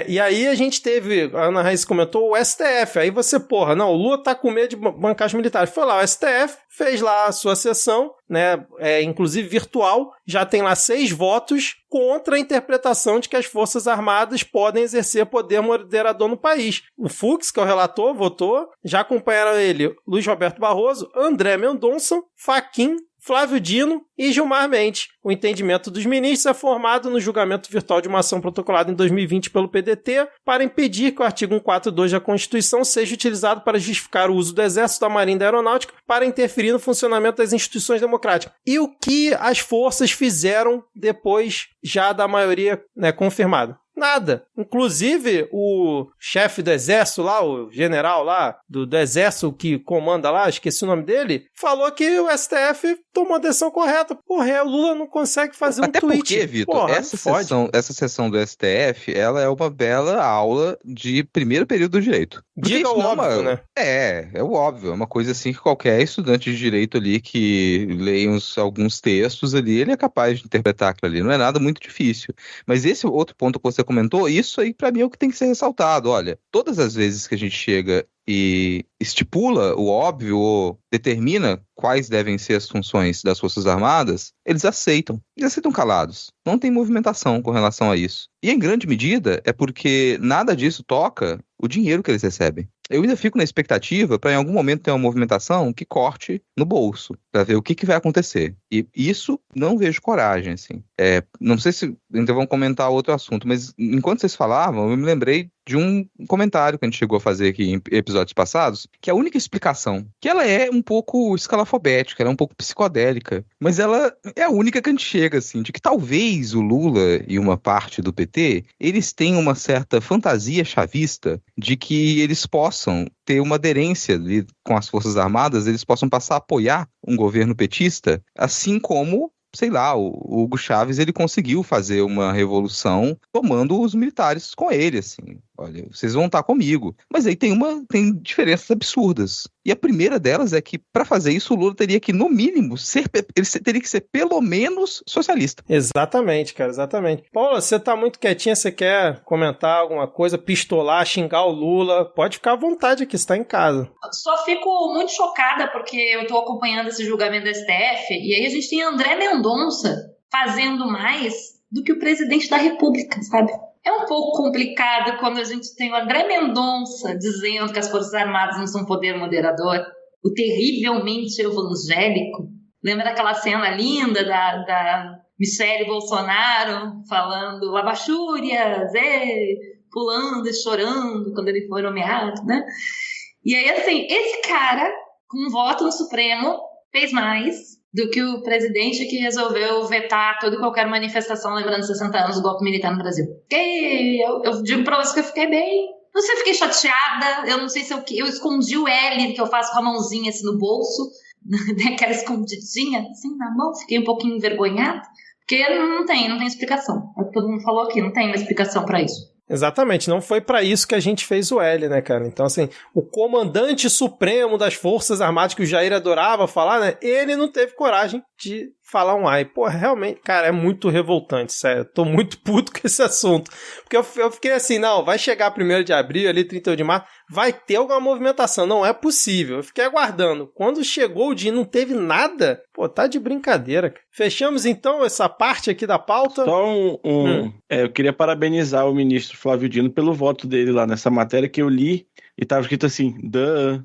e aí a gente teve, a Ana Raíssa comentou, o STF, aí você, o Lula tá com medo de bancar os militares. Foi lá o STF, fez lá a sua sessão, né, inclusive virtual, já tem lá 6 votos contra a interpretação de que as Forças Armadas podem exercer poder moderador no país. O Fux, que é o relator, votou, já acompanharam ele Luiz Roberto Barroso, André Mendonça, Fachin, Flávio Dino e Gilmar Mendes. O entendimento dos ministros é formado no julgamento virtual de uma ação protocolada em 2020 pelo PDT para impedir que o artigo 142 da Constituição seja utilizado para justificar o uso do Exército, da Marinha e da Aeronáutica para interferir no funcionamento das instituições democráticas. E o que as forças fizeram depois já da maioria, né, confirmada? Nada. Inclusive, o chefe do exército lá, o general lá do exército que comanda lá, esqueci o nome dele, falou que o STF tomou a decisão correta. O Lula não consegue fazer um tweet. Até porque, Vitor, essa sessão do STF, ela é uma bela aula de primeiro período do direito. Diga o óbvio, né? É o óbvio. É uma coisa assim que qualquer estudante de direito ali que leia alguns textos ali, ele é capaz de interpretar aquilo ali. Não é nada muito difícil. Mas esse outro ponto que você comentou, isso aí pra mim é o que tem que ser ressaltado. Olha, todas as vezes que a gente chega e estipula o óbvio ou determina quais devem ser as funções das Forças Armadas, eles aceitam. Eles aceitam calados. Não tem movimentação com relação a isso. E em grande medida é porque nada disso toca o dinheiro que eles recebem. eu ainda fico na expectativa para em algum momento ter uma movimentação que corte no bolso, para ver o que vai acontecer. E isso não vejo coragem, assim. Não sei se ainda vão comentar outro assunto, mas enquanto vocês falavam, eu me lembrei de um comentário que a gente chegou a fazer aqui em episódios passados, que a única explicação, que ela é um pouco escalafobética, ela é um pouco psicodélica, mas ela é a única que a gente chega, assim, de que talvez o Lula e uma parte do PT, eles tenham uma certa fantasia chavista de que eles possam ter uma aderência ali com as Forças Armadas, eles possam passar a apoiar um governo petista, assim como, sei lá, o Hugo Chávez, ele conseguiu fazer uma revolução tomando os militares com ele, assim. Olha, vocês vão estar comigo. Mas aí tem diferenças absurdas. E a primeira delas é que, para fazer isso, o Lula teria que, no mínimo, ele teria que ser pelo menos socialista. Exatamente, cara, exatamente. Paula, você tá muito quietinha, você quer comentar alguma coisa, pistolar, xingar o Lula? Pode ficar à vontade aqui, você tá em casa. Só fico muito chocada porque eu tô acompanhando esse julgamento da STF e aí a gente tem André Mendonça fazendo mais do que o presidente da República, sabe? É um pouco complicado quando a gente tem o André Mendonça dizendo que as Forças Armadas não são poder moderador, o terrivelmente evangélico. Lembra daquela cena linda da Michele Bolsonaro falando labachúrias, pulando e chorando quando ele foi nomeado, né? E aí, assim, esse cara, com um voto no Supremo, fez mais do que o presidente que resolveu vetar toda e qualquer manifestação lembrando 60 anos do golpe militar no Brasil. Eu digo pra você que eu fiquei bem... Não sei, eu fiquei chateada, eu não sei se eu escondi o L que eu faço com a mãozinha assim no bolso, aquela escondidinha assim na mão, fiquei um pouquinho envergonhada, porque não tem explicação. É o que todo mundo falou aqui, não tem uma explicação pra isso. Exatamente, não foi pra isso que a gente fez o L, né, cara? Então, assim, o comandante supremo das Forças Armadas, que o Jair adorava falar, né? Ele não teve coragem de falar um ai. Pô, realmente, cara, é muito revoltante, sério. Eu tô muito puto com esse assunto. Porque eu fiquei assim, não, vai chegar 1º de abril, ali 31 de março, vai ter alguma movimentação. Não é possível. Eu fiquei aguardando. Quando chegou o dia e não teve nada, pô, tá de brincadeira. Fechamos, então, essa parte aqui da pauta. Só eu queria parabenizar o ministro Flávio Dino pelo voto dele lá nessa matéria que eu li e tava escrito assim, duh.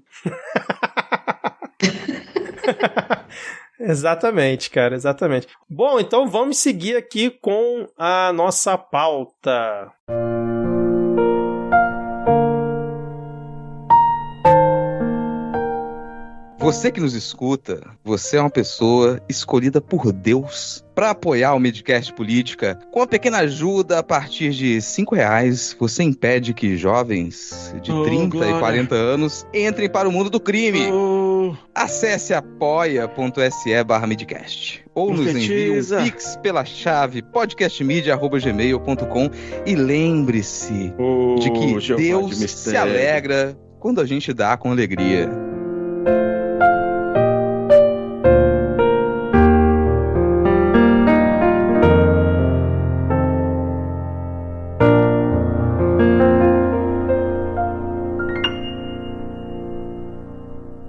Exatamente, cara, exatamente. Bom, então vamos seguir aqui com a nossa pauta. Você que nos escuta, você é uma pessoa escolhida por Deus para apoiar o Midcast Política. Com uma pequena ajuda a partir de R$5, você impede que jovens de 30 e 40 anos entrem para o mundo do crime. Acesse apoia.se/midcast ou nos envie um pix pela chave podcastmedia@gmail.com e lembre-se de que Deus se alegra quando a gente dá com alegria.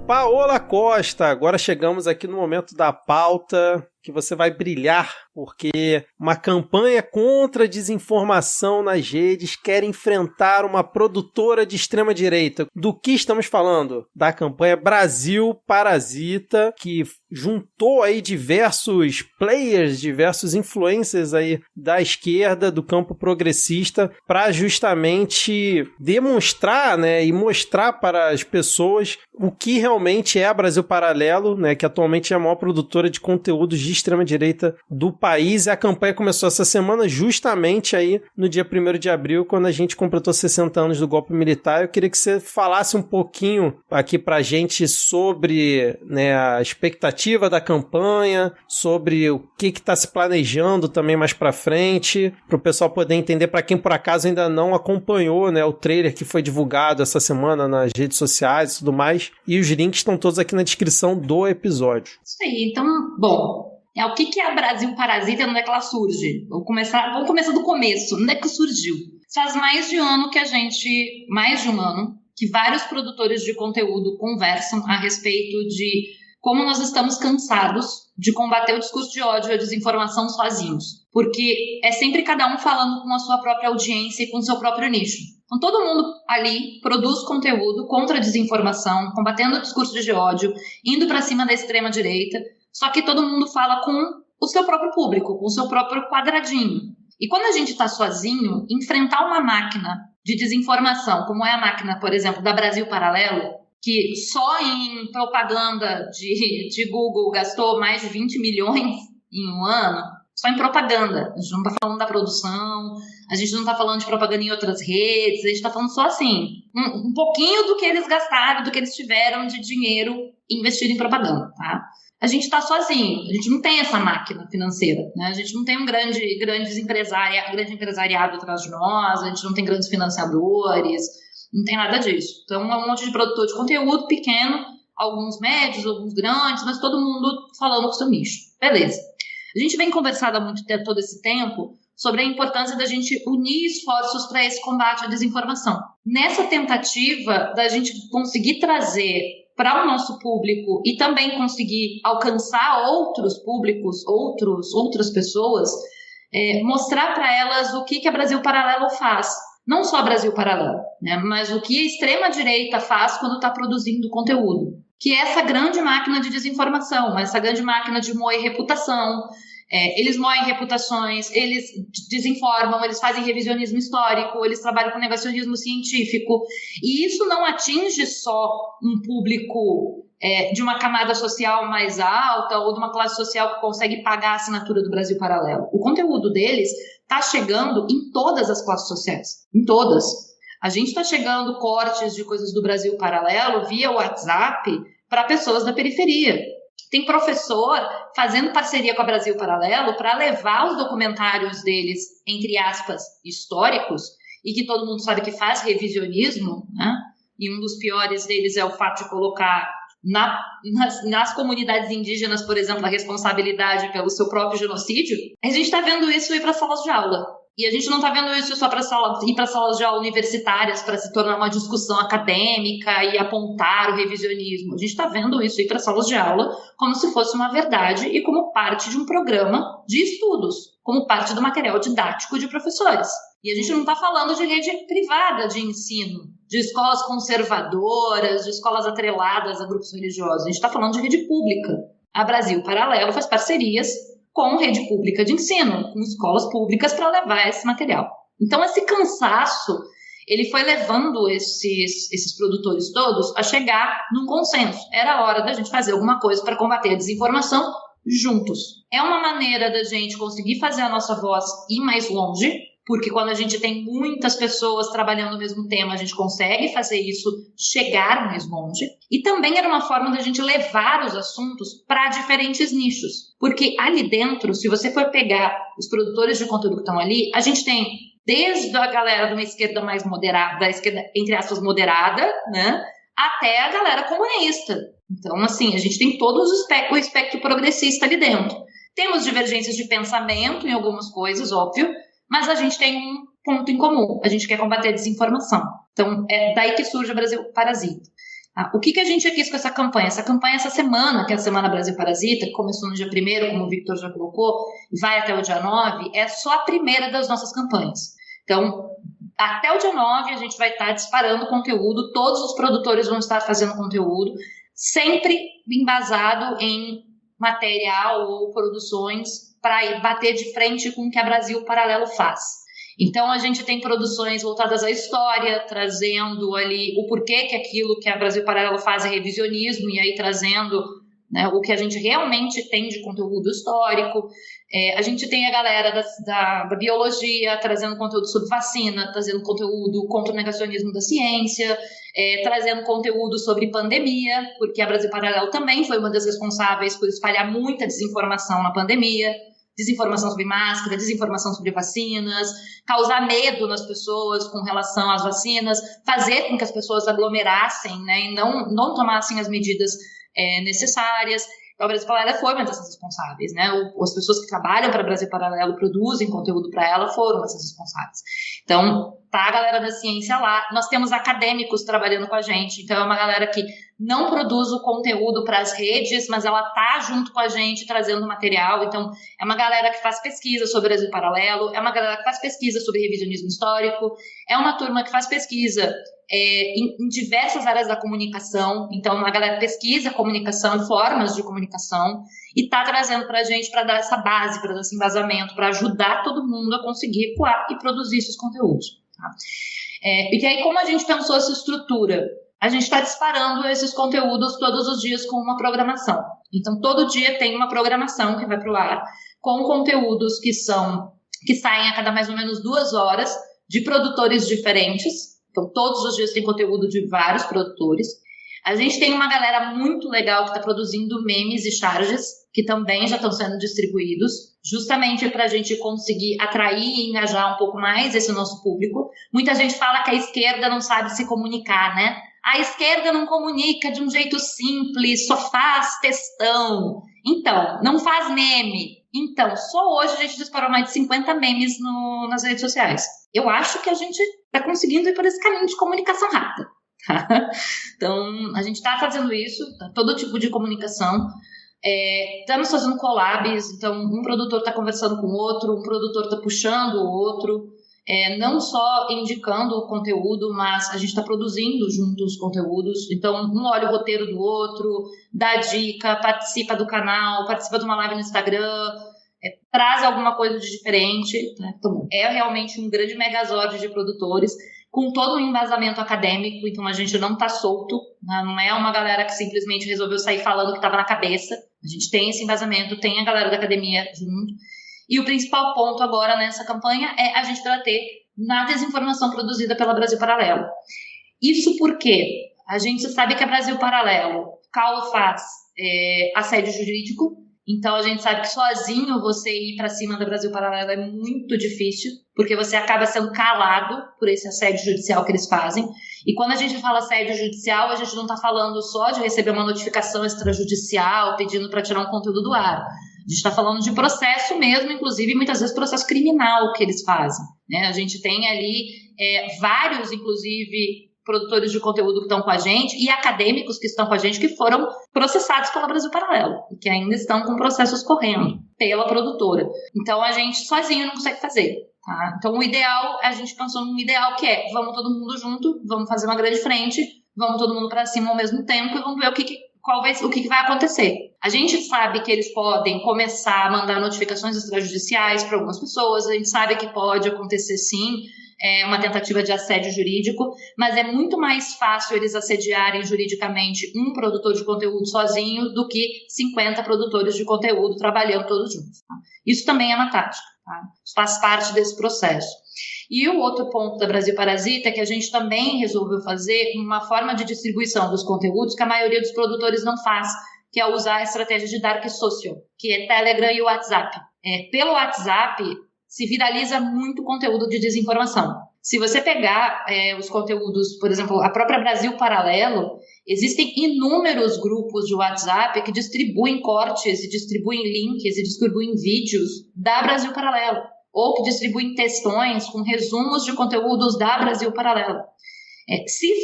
Paola Costa, agora chegamos aqui no momento da pauta que você vai brilhar, porque uma campanha contra a desinformação nas redes quer enfrentar uma produtora de extrema-direita. Do que estamos falando? Da campanha Brasil Parasita, que juntou aí diversos players, diversos influencers aí da esquerda, do campo progressista, para justamente demonstrar, né, e mostrar para as pessoas o que realmente é a Brasil Paralelo, né, que atualmente é a maior produtora de conteúdos de extrema-direita do país. E a campanha começou essa semana justamente aí no dia 1º de abril, quando a gente completou 60 anos do golpe militar. Eu queria que você falasse um pouquinho aqui pra gente sobre, né, a expectativa da campanha, sobre o que está se planejando também mais pra frente, para o pessoal poder entender, para quem por acaso ainda não acompanhou, né, o trailer que foi divulgado essa semana nas redes sociais e tudo mais. E os links estão todos aqui na descrição do episódio. Isso aí, então, bom... O que é a Brasil Parasita e onde é que ela surge? Vamos começar do começo. Onde é que surgiu? Faz mais de um ano que vários produtores de conteúdo conversam a respeito de como nós estamos cansados de combater o discurso de ódio e a desinformação sozinhos. Porque é sempre cada um falando com a sua própria audiência e com o seu próprio nicho. Então todo mundo ali produz conteúdo contra a desinformação, combatendo o discurso de ódio, indo para cima da extrema-direita, só que todo mundo fala com o seu próprio público, com o seu próprio quadradinho. E quando a gente está sozinho, enfrentar uma máquina de desinformação, como é a máquina, por exemplo, da Brasil Paralelo, que só em propaganda de Google gastou mais de 20 milhões em um ano, só em propaganda. A gente não está falando da produção, a gente não está falando de propaganda em outras redes, a gente está falando só assim, um pouquinho do que eles gastaram, do que eles tiveram de dinheiro investido em propaganda, tá? A gente está sozinho, a gente não tem essa máquina financeira, né? A gente não tem um grande empresariado atrás de nós, a gente não tem grandes financiadores, não tem nada disso. Então é um monte de produtor de conteúdo pequeno, alguns médios, alguns grandes, mas todo mundo falando com o seu nicho. Beleza. A gente vem conversando há muito tempo, todo esse tempo, sobre a importância da gente unir esforços para esse combate à desinformação. Nessa tentativa da gente conseguir trazer para o nosso público e também conseguir alcançar outros públicos, outras pessoas, mostrar para elas o que a Brasil Paralelo faz. Não só Brasil Paralelo, né, mas o que a extrema-direita faz quando está produzindo conteúdo. Que é essa grande máquina de desinformação, essa grande máquina de moer reputação. Eles moem reputações, eles desinformam, eles fazem revisionismo histórico, eles trabalham com negacionismo científico. E isso não atinge só um público de uma camada social mais alta ou de uma classe social que consegue pagar a assinatura do Brasil Paralelo. O conteúdo deles está chegando em todas as classes sociais, em todas. A gente está chegando cortes de coisas do Brasil Paralelo via WhatsApp para pessoas da periferia. Tem professor fazendo parceria com a Brasil Paralelo para levar os documentários deles, entre aspas, históricos, e que todo mundo sabe que faz revisionismo, né? E um dos piores deles é o fato de colocar nas comunidades indígenas, por exemplo, a responsabilidade pelo seu próprio genocídio. A gente está vendo isso ir para salas de aula. E a gente não está vendo isso só para ir para salas de aula universitárias para se tornar uma discussão acadêmica e apontar o revisionismo. A gente está vendo isso ir para salas de aula como se fosse uma verdade e como parte de um programa de estudos, como parte do material didático de professores. E a gente não está falando de rede privada de ensino, de escolas conservadoras, de escolas atreladas a grupos religiosos. A gente está falando de rede pública. A Brasil Paralelo faz parcerias com rede pública de ensino, com escolas públicas para levar esse material. Então, esse cansaço, ele foi levando esses produtores todos a chegar num consenso. Era hora da gente fazer alguma coisa para combater a desinformação juntos. É uma maneira da gente conseguir fazer a nossa voz ir mais longe, porque quando a gente tem muitas pessoas trabalhando no mesmo tema, a gente consegue fazer isso chegar mais longe. E também era uma forma da gente levar os assuntos para diferentes nichos. Porque ali dentro, se você for pegar os produtores de conteúdo que estão ali, a gente tem desde a galera de uma esquerda mais moderada, da esquerda, entre aspas, moderada, né, até a galera comunista. Então, assim, a gente tem todo o espectro progressista ali dentro. Temos divergências de pensamento em algumas coisas, óbvio, mas a gente tem um ponto em comum. A gente quer combater a desinformação. Então, é daí que surge o Brasil Parasita. O que a gente quis com essa campanha? Essa campanha, essa semana, que é a Semana Brasil Parasita, que começou no dia 1º, como o Victor já colocou, e vai até o dia 9, é só a primeira das nossas campanhas. Então, até o dia 9, a gente vai estar disparando conteúdo, todos os produtores vão estar fazendo conteúdo, sempre embasado em material ou produções para bater de frente com o que a Brasil Paralelo faz. Então, a gente tem produções voltadas à história, trazendo ali o porquê que aquilo que a Brasil Paralelo faz é revisionismo, e aí trazendo, né, o que a gente realmente tem de conteúdo histórico. A gente tem a galera da biologia trazendo conteúdo sobre vacina, trazendo conteúdo contra o negacionismo da ciência, trazendo conteúdo sobre pandemia, porque a Brasil Paralelo também foi uma das responsáveis por espalhar muita desinformação na pandemia. Desinformação sobre máscara, desinformação sobre vacinas, causar medo nas pessoas com relação às vacinas, fazer com que as pessoas aglomerassem, né, e não tomassem as medidas necessárias. Então, a Brasil Paralelo foi uma dessas responsáveis, né? As pessoas que trabalham para a Brasil Paralelo, produzem conteúdo para ela, foram essas responsáveis. Então, tá a galera da ciência lá, nós temos acadêmicos trabalhando com a gente, então é uma galera que não produz o conteúdo para as redes, mas ela tá junto com a gente trazendo material, então é uma galera que faz pesquisa sobre Brasil Paralelo, é uma galera que faz pesquisa sobre revisionismo histórico, é uma turma que faz pesquisa em diversas áreas da comunicação, então uma galera pesquisa comunicação, formas de comunicação, e tá trazendo para a gente para dar essa base, para dar esse embasamento, para ajudar todo mundo a conseguir ecoar e produzir esses conteúdos. Tá? E aí, como a gente pensou essa estrutura? A gente está disparando esses conteúdos todos os dias com uma programação. Então, todo dia tem uma programação que vai para o ar, com conteúdos que saem a cada mais ou menos 2 horas, de produtores diferentes. Então, todos os dias tem conteúdo de vários produtores. A gente tem uma galera muito legal que está produzindo memes e charges, que também já estão sendo distribuídos, justamente para a gente conseguir atrair e engajar um pouco mais esse nosso público. Muita gente fala que a esquerda não sabe se comunicar, né? A esquerda não comunica de um jeito simples, só faz textão. Então, não faz meme. Então, só hoje a gente disparou mais de 50 memes nas redes sociais. Eu acho que a gente está conseguindo ir por esse caminho de comunicação rápida. Então, a gente está fazendo isso, todo tipo de comunicação. Estamos fazendo collabs, então um produtor está conversando com o outro, um produtor está puxando o outro, não só indicando o conteúdo, mas a gente está produzindo juntos os conteúdos. Então, um olha o roteiro do outro, dá dica, participa do canal, participa de uma live no Instagram, traz alguma coisa de diferente. Né? Então, é realmente um grande megazord de produtores, com todo um embasamento acadêmico, então a gente não está solto, né? Não é uma galera que simplesmente resolveu sair falando o que estava na cabeça, a gente tem esse embasamento, tem a galera da academia junto, e o principal ponto agora nessa campanha é a gente bater na desinformação produzida pela Brasil Paralelo. Isso porque a gente sabe que a Brasil Paralelo, Caulo faz assédio jurídico, então a gente sabe que sozinho você ir para cima da Brasil Paralelo é muito difícil, porque você acaba sendo calado por esse assédio judicial que eles fazem. E quando a gente fala assédio judicial, a gente não está falando só de receber uma notificação extrajudicial pedindo para tirar um conteúdo do ar. A gente está falando de processo mesmo, inclusive muitas vezes processo criminal que eles fazem. Né? A gente tem ali vários, inclusive, produtores de conteúdo que estão com a gente e acadêmicos que estão com a gente que foram processados pela Brasil Paralelo e que ainda estão com processos correndo pela produtora. Então, a gente sozinho não consegue fazer. Tá? Então, o ideal, a gente pensou num ideal que vamos todo mundo junto, vamos fazer uma grande frente, vamos todo mundo para cima ao mesmo tempo e vamos ver o que vai acontecer. A gente sabe que eles podem começar a mandar notificações extrajudiciais para algumas pessoas, a gente sabe que pode acontecer sim, uma tentativa de assédio jurídico, mas é muito mais fácil eles assediarem juridicamente um produtor de conteúdo sozinho do que 50 produtores de conteúdo trabalhando todos juntos. Tá? Isso também é uma tática, tá? Isso faz parte desse processo. E o outro ponto da Brasil Parasita é que a gente também resolveu fazer uma forma de distribuição dos conteúdos que a maioria dos produtores não faz, que é usar a estratégia de Dark Social, que é Telegram e WhatsApp. Pelo WhatsApp, se viraliza muito conteúdo de desinformação. Se você pegar os conteúdos, por exemplo, a própria Brasil Paralelo, existem inúmeros grupos de WhatsApp que distribuem cortes, e distribuem links, e distribuem vídeos da Brasil Paralelo, ou que distribuem textões com resumos de conteúdos da Brasil Paralelo. Se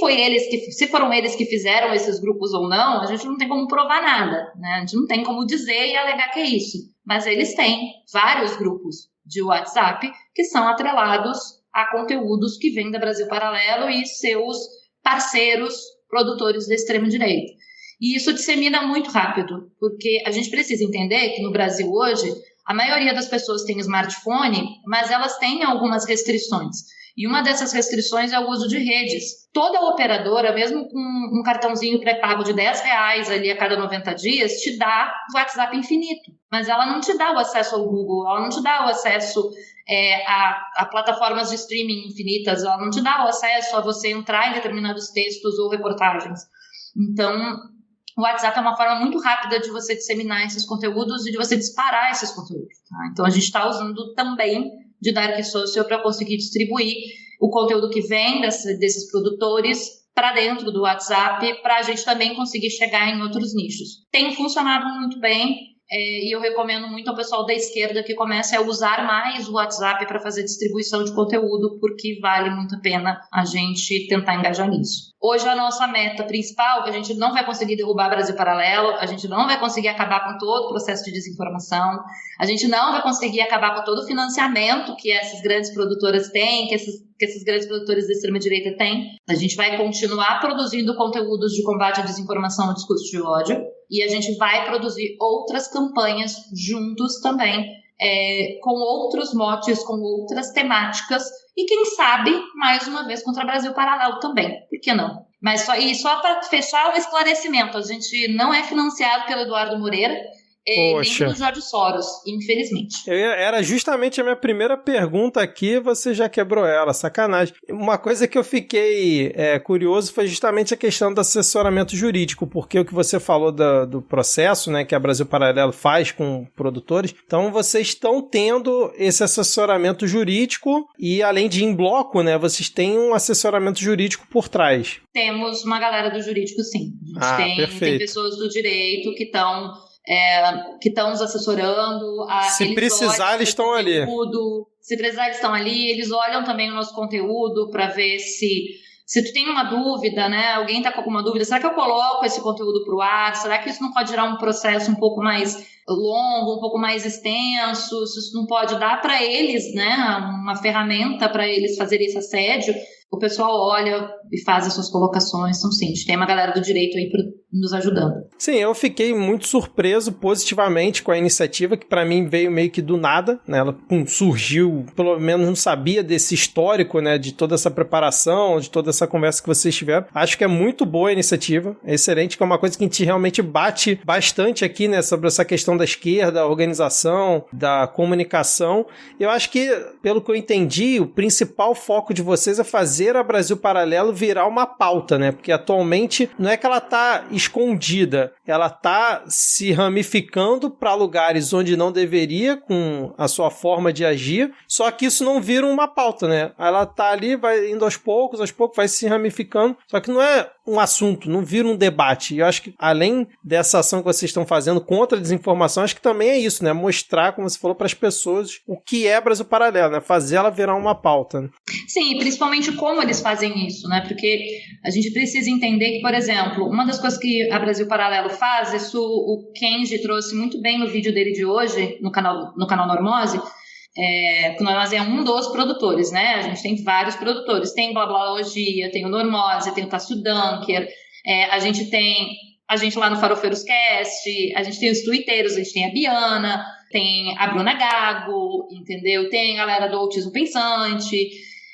foram eles que fizeram esses grupos ou não, a gente não tem como provar nada, né? A gente não tem como dizer e alegar que é isso. Mas eles têm vários grupos de WhatsApp que são atrelados a conteúdos que vêm da Brasil Paralelo e seus parceiros produtores da extrema-direita. E isso dissemina muito rápido, porque a gente precisa entender que no Brasil hoje, a maioria das pessoas tem smartphone, mas elas têm algumas restrições. E uma dessas restrições é o uso de redes. Toda operadora, mesmo com um cartãozinho pré-pago de R$10 ali a cada 90 dias, te dá o WhatsApp infinito. Mas ela não te dá o acesso ao Google, ela não te dá o acesso a plataformas de streaming infinitas, ela não te dá o acesso a você entrar em determinados textos ou reportagens. Então, o WhatsApp é uma forma muito rápida de você disseminar esses conteúdos e de você disparar esses conteúdos. Tá? Então, a gente está usando também de Dark Social para conseguir distribuir o conteúdo que vem desses produtores para dentro do WhatsApp, para a gente também conseguir chegar em outros nichos. Tem funcionado muito bem. E eu recomendo muito ao pessoal da esquerda que comece a usar mais o WhatsApp para fazer distribuição de conteúdo, porque vale muito a pena a gente tentar engajar nisso. Hoje a nossa meta principal, a gente não vai conseguir derrubar Brasil Paralelo, a gente não vai conseguir acabar com todo o processo de desinformação, a gente não vai conseguir acabar com todo o financiamento que essas grandes produtoras têm, que esses grandes produtores da extrema-direita têm. A gente vai continuar produzindo conteúdos de combate à desinformação e ao discurso de ódio, e a gente vai produzir outras campanhas juntos também, com outros motes, com outras temáticas, e quem sabe, mais uma vez, contra Brasil Paralelo também. Por que não? Mas só para fechar o esclarecimento, a gente não é financiado pelo Eduardo Moreira, nem pelo Jorge Soros, infelizmente. Era justamente a minha primeira pergunta aqui, você já quebrou ela, sacanagem. Uma coisa que eu fiquei curioso foi justamente a questão do assessoramento jurídico, porque o que você falou do processo, né, que a Brasil Paralelo faz com produtores, então vocês estão tendo esse assessoramento jurídico e além de em bloco, né, vocês têm um assessoramento jurídico por trás. Temos uma galera do jurídico, sim. A gente tem pessoas do direito que estão nos assessorando. Se precisar, eles estão ali. Se precisar, eles estão ali. Eles olham também o nosso conteúdo para ver se tu tem uma dúvida, né? Alguém está com alguma dúvida, será que eu coloco esse conteúdo para o ar? Será que isso não pode gerar um processo um pouco mais longo, um pouco mais extenso? Se isso não pode dar para eles, né? Uma ferramenta para eles fazerem esse assédio. O pessoal olha e faz as suas colocações. Então, sim, a gente tem uma galera do direito aí nos ajudando. Sim, eu fiquei muito surpreso positivamente com a iniciativa, que para mim veio meio que do nada, né? Ela surgiu, pelo menos não sabia desse histórico, né? De toda essa preparação, de toda essa conversa que vocês tiveram. Acho que é muito boa a iniciativa, é excelente, que é uma coisa que a gente realmente bate bastante aqui, né? Sobre essa questão da esquerda, a organização, da comunicação. Eu acho que, pelo que eu entendi, o principal foco de vocês é fazer a Brasil Paralelo virar uma pauta, né? Porque atualmente não é que ela está escondida, ela está se ramificando para lugares onde não deveria, com a sua forma de agir, só que isso não vira uma pauta, né? Ela está ali, vai indo aos poucos vai se ramificando, só que não é um assunto, não vira um debate. E eu acho que, além dessa ação que vocês estão fazendo contra a desinformação, acho que também é isso, né? Mostrar, como você falou, para as pessoas o que é Brasil Paralelo, né? Fazer ela virar uma pauta, né? Sim, principalmente como eles fazem isso, né? Porque a gente precisa entender que, por exemplo, uma das coisas que a Brasil Paralelo faz, isso o Kenji trouxe muito bem no vídeo dele de hoje, no canal Normose, o Normose é um dos produtores, né? A gente tem vários produtores, tem Blablalogia, tem o Normose, tem o Tássio Dunker, a gente lá no Farofeiros Cast, a gente tem os twitteiros, a gente tem a Biana, tem a Bruna Gago, entendeu? Tem a galera do Autismo Pensante.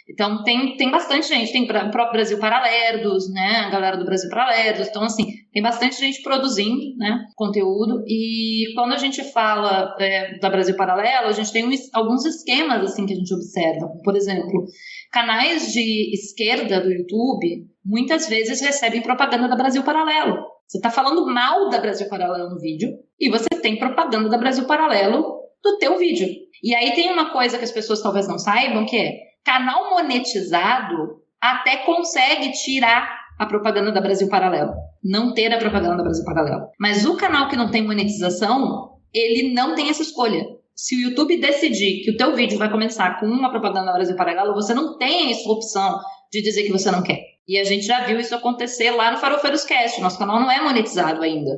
Então, tem bastante gente, tem o próprio Brasil Paralelos, né, a galera do Brasil Paralelos, então, assim, tem bastante gente produzindo, né, conteúdo, e quando a gente fala da Brasil Paralelo, a gente tem alguns esquemas, assim, que a gente observa. Por exemplo, canais de esquerda do YouTube, muitas vezes recebem propaganda da Brasil Paralelo. Você está falando mal da Brasil Paralelo no vídeo, e você tem propaganda da Brasil Paralelo do teu vídeo. E aí tem uma coisa que as pessoas talvez não saibam, que canal monetizado até consegue tirar a propaganda da Brasil Paralelo, não ter a propaganda da Brasil Paralelo. Mas o canal que não tem monetização, ele não tem essa escolha. Se o YouTube decidir que o teu vídeo vai começar com uma propaganda da Brasil Paralelo, você não tem essa opção de dizer que você não quer. E a gente já viu isso acontecer lá no Farofeiros Cast. Nosso canal não é monetizado ainda.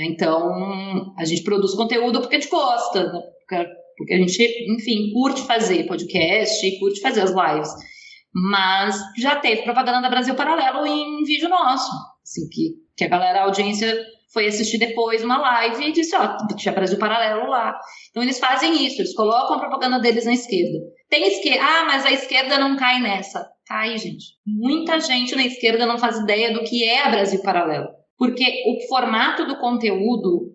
Então, a gente produz conteúdo porque a gente gosta, né? Porque a gente, enfim, curte fazer podcast e curte fazer as lives. Mas já teve propaganda da Brasil Paralelo em vídeo nosso. Assim, que a audiência foi assistir depois uma live e disse, tinha Brasil Paralelo lá. Então eles fazem isso, eles colocam a propaganda deles na esquerda. Tem esquerda, mas a esquerda não cai nessa. Cai, gente. Muita gente na esquerda não faz ideia do que é a Brasil Paralelo. Porque o formato do conteúdo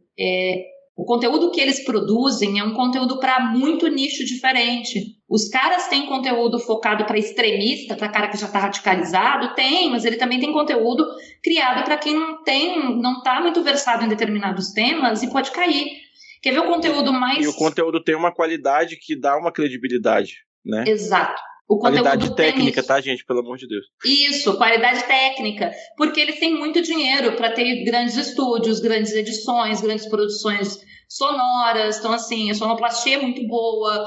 o conteúdo que eles produzem é um conteúdo para muito nicho diferente. Os caras têm conteúdo focado para extremista, para cara que já está radicalizado, mas ele também tem conteúdo criado para quem não está muito versado em determinados temas e pode cair. Quer ver o conteúdo mais... E o conteúdo tem uma qualidade que dá uma credibilidade, né? Exato. O qualidade técnica, tá, gente? Pelo amor de Deus. Isso, qualidade técnica. Porque eles têm muito dinheiro para ter grandes estúdios, grandes edições, grandes produções sonoras. Então, assim, a sonoplastia é muito boa,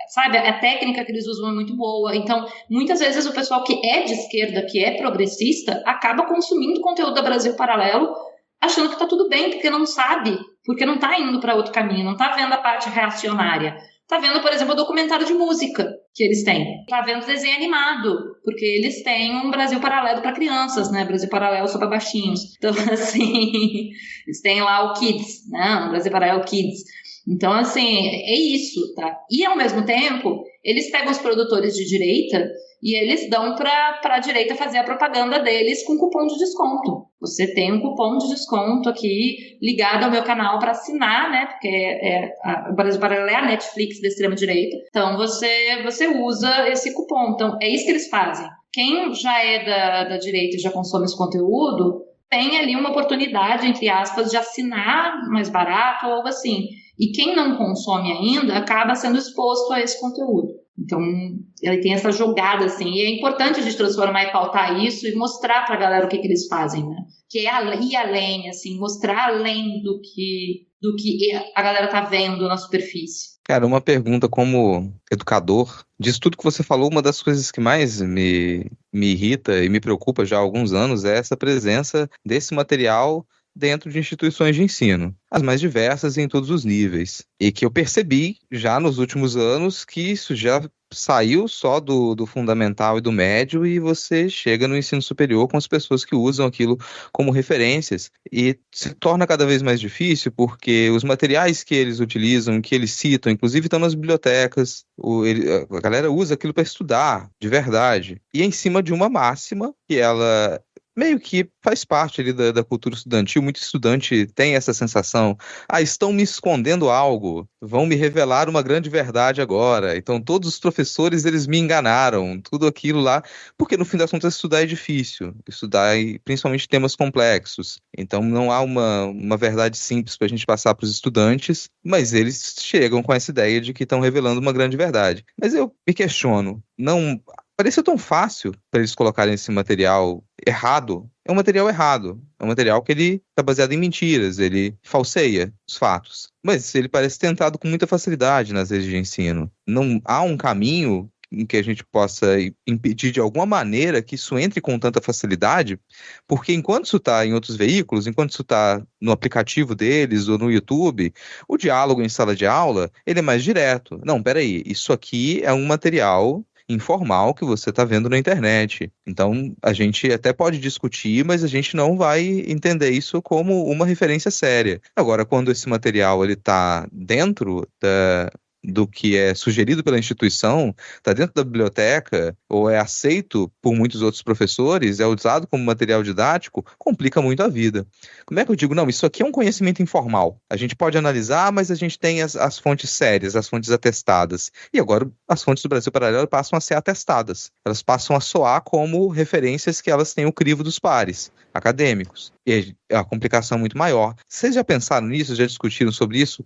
sabe? A técnica que eles usam é muito boa. Então, muitas vezes o pessoal que é de esquerda, que é progressista, acaba consumindo conteúdo da Brasil Paralelo, achando que tá tudo bem, porque não sabe, porque não tá indo para outro caminho, não tá vendo a parte reacionária. Tá vendo, por exemplo, o documentário de música que eles têm. Tá vendo desenho animado, porque eles têm um Brasil Paralelo para crianças, né? Brasil Paralelo só para baixinhos. Então, assim, eles têm lá o Kids, né? O Brasil Paralelo Kids. Então, assim, é isso, tá? E, ao mesmo tempo, eles pegam os produtores de direita e eles dão para a direita fazer a propaganda deles com cupom de desconto. Você tem um cupom de desconto aqui ligado ao meu canal para assinar, né? Porque o Brasil Paralelo é a Netflix da extrema-direita. Então, você usa esse cupom. Então, é isso que eles fazem. Quem já é da direita e já consome esse conteúdo, tem ali uma oportunidade, entre aspas, de assinar mais barato ou algo assim. E quem não consome ainda acaba sendo exposto a esse conteúdo. Então, ele tem essa jogada, assim, e é importante a gente transformar e pautar isso e mostrar pra galera o que eles fazem, né? Que é ir além, assim, mostrar além do que a galera tá vendo na superfície. Cara, uma pergunta como educador, disso tudo que você falou, uma das coisas que mais me irrita e me preocupa já há alguns anos é essa presença desse material dentro de instituições de ensino, as mais diversas e em todos os níveis. E que eu percebi já nos últimos anos que isso já saiu só do fundamental e do médio e você chega no ensino superior com as pessoas que usam aquilo como referências e se torna cada vez mais difícil porque os materiais que eles utilizam, que eles citam, inclusive estão nas bibliotecas, a galera usa aquilo para estudar de verdade. E é em cima de uma máxima que ela meio que faz parte ali da cultura estudantil. Muito estudante tem essa sensação, estão me escondendo algo, vão me revelar uma grande verdade agora, então todos os professores, eles me enganaram, tudo aquilo lá, porque no fim das contas estudar é difícil, estudar principalmente temas complexos, então não há uma verdade simples para a gente passar para os estudantes, mas eles chegam com essa ideia de que estão revelando uma grande verdade. Mas eu me questiono, não parecia tão fácil para eles colocarem esse material errado. É um material errado. É um material que ele está baseado em mentiras, ele falseia os fatos. Mas ele parece ter entrado com muita facilidade nas redes de ensino. Não há um caminho em que a gente possa impedir de alguma maneira que isso entre com tanta facilidade, porque enquanto isso está em outros veículos, enquanto isso está no aplicativo deles ou no YouTube, o diálogo em sala de aula, ele é mais direto. Não, peraí, isso aqui é um material informal que você está vendo na internet. Então, a gente até pode discutir, mas a gente não vai entender isso como uma referência séria. Agora, quando esse material está dentro do que é sugerido pela instituição, está dentro da biblioteca, ou é aceito por muitos outros professores, é usado como material didático, complica muito a vida. Como é que eu digo? Não, isso aqui é um conhecimento informal. A gente pode analisar, mas a gente tem as fontes sérias, as fontes atestadas. E agora as fontes do Brasil Paralelo passam a ser atestadas. Elas passam a soar como referências que elas têm o crivo dos pares acadêmicos. E a complicação é muito maior. Vocês já pensaram nisso? Já discutiram sobre isso?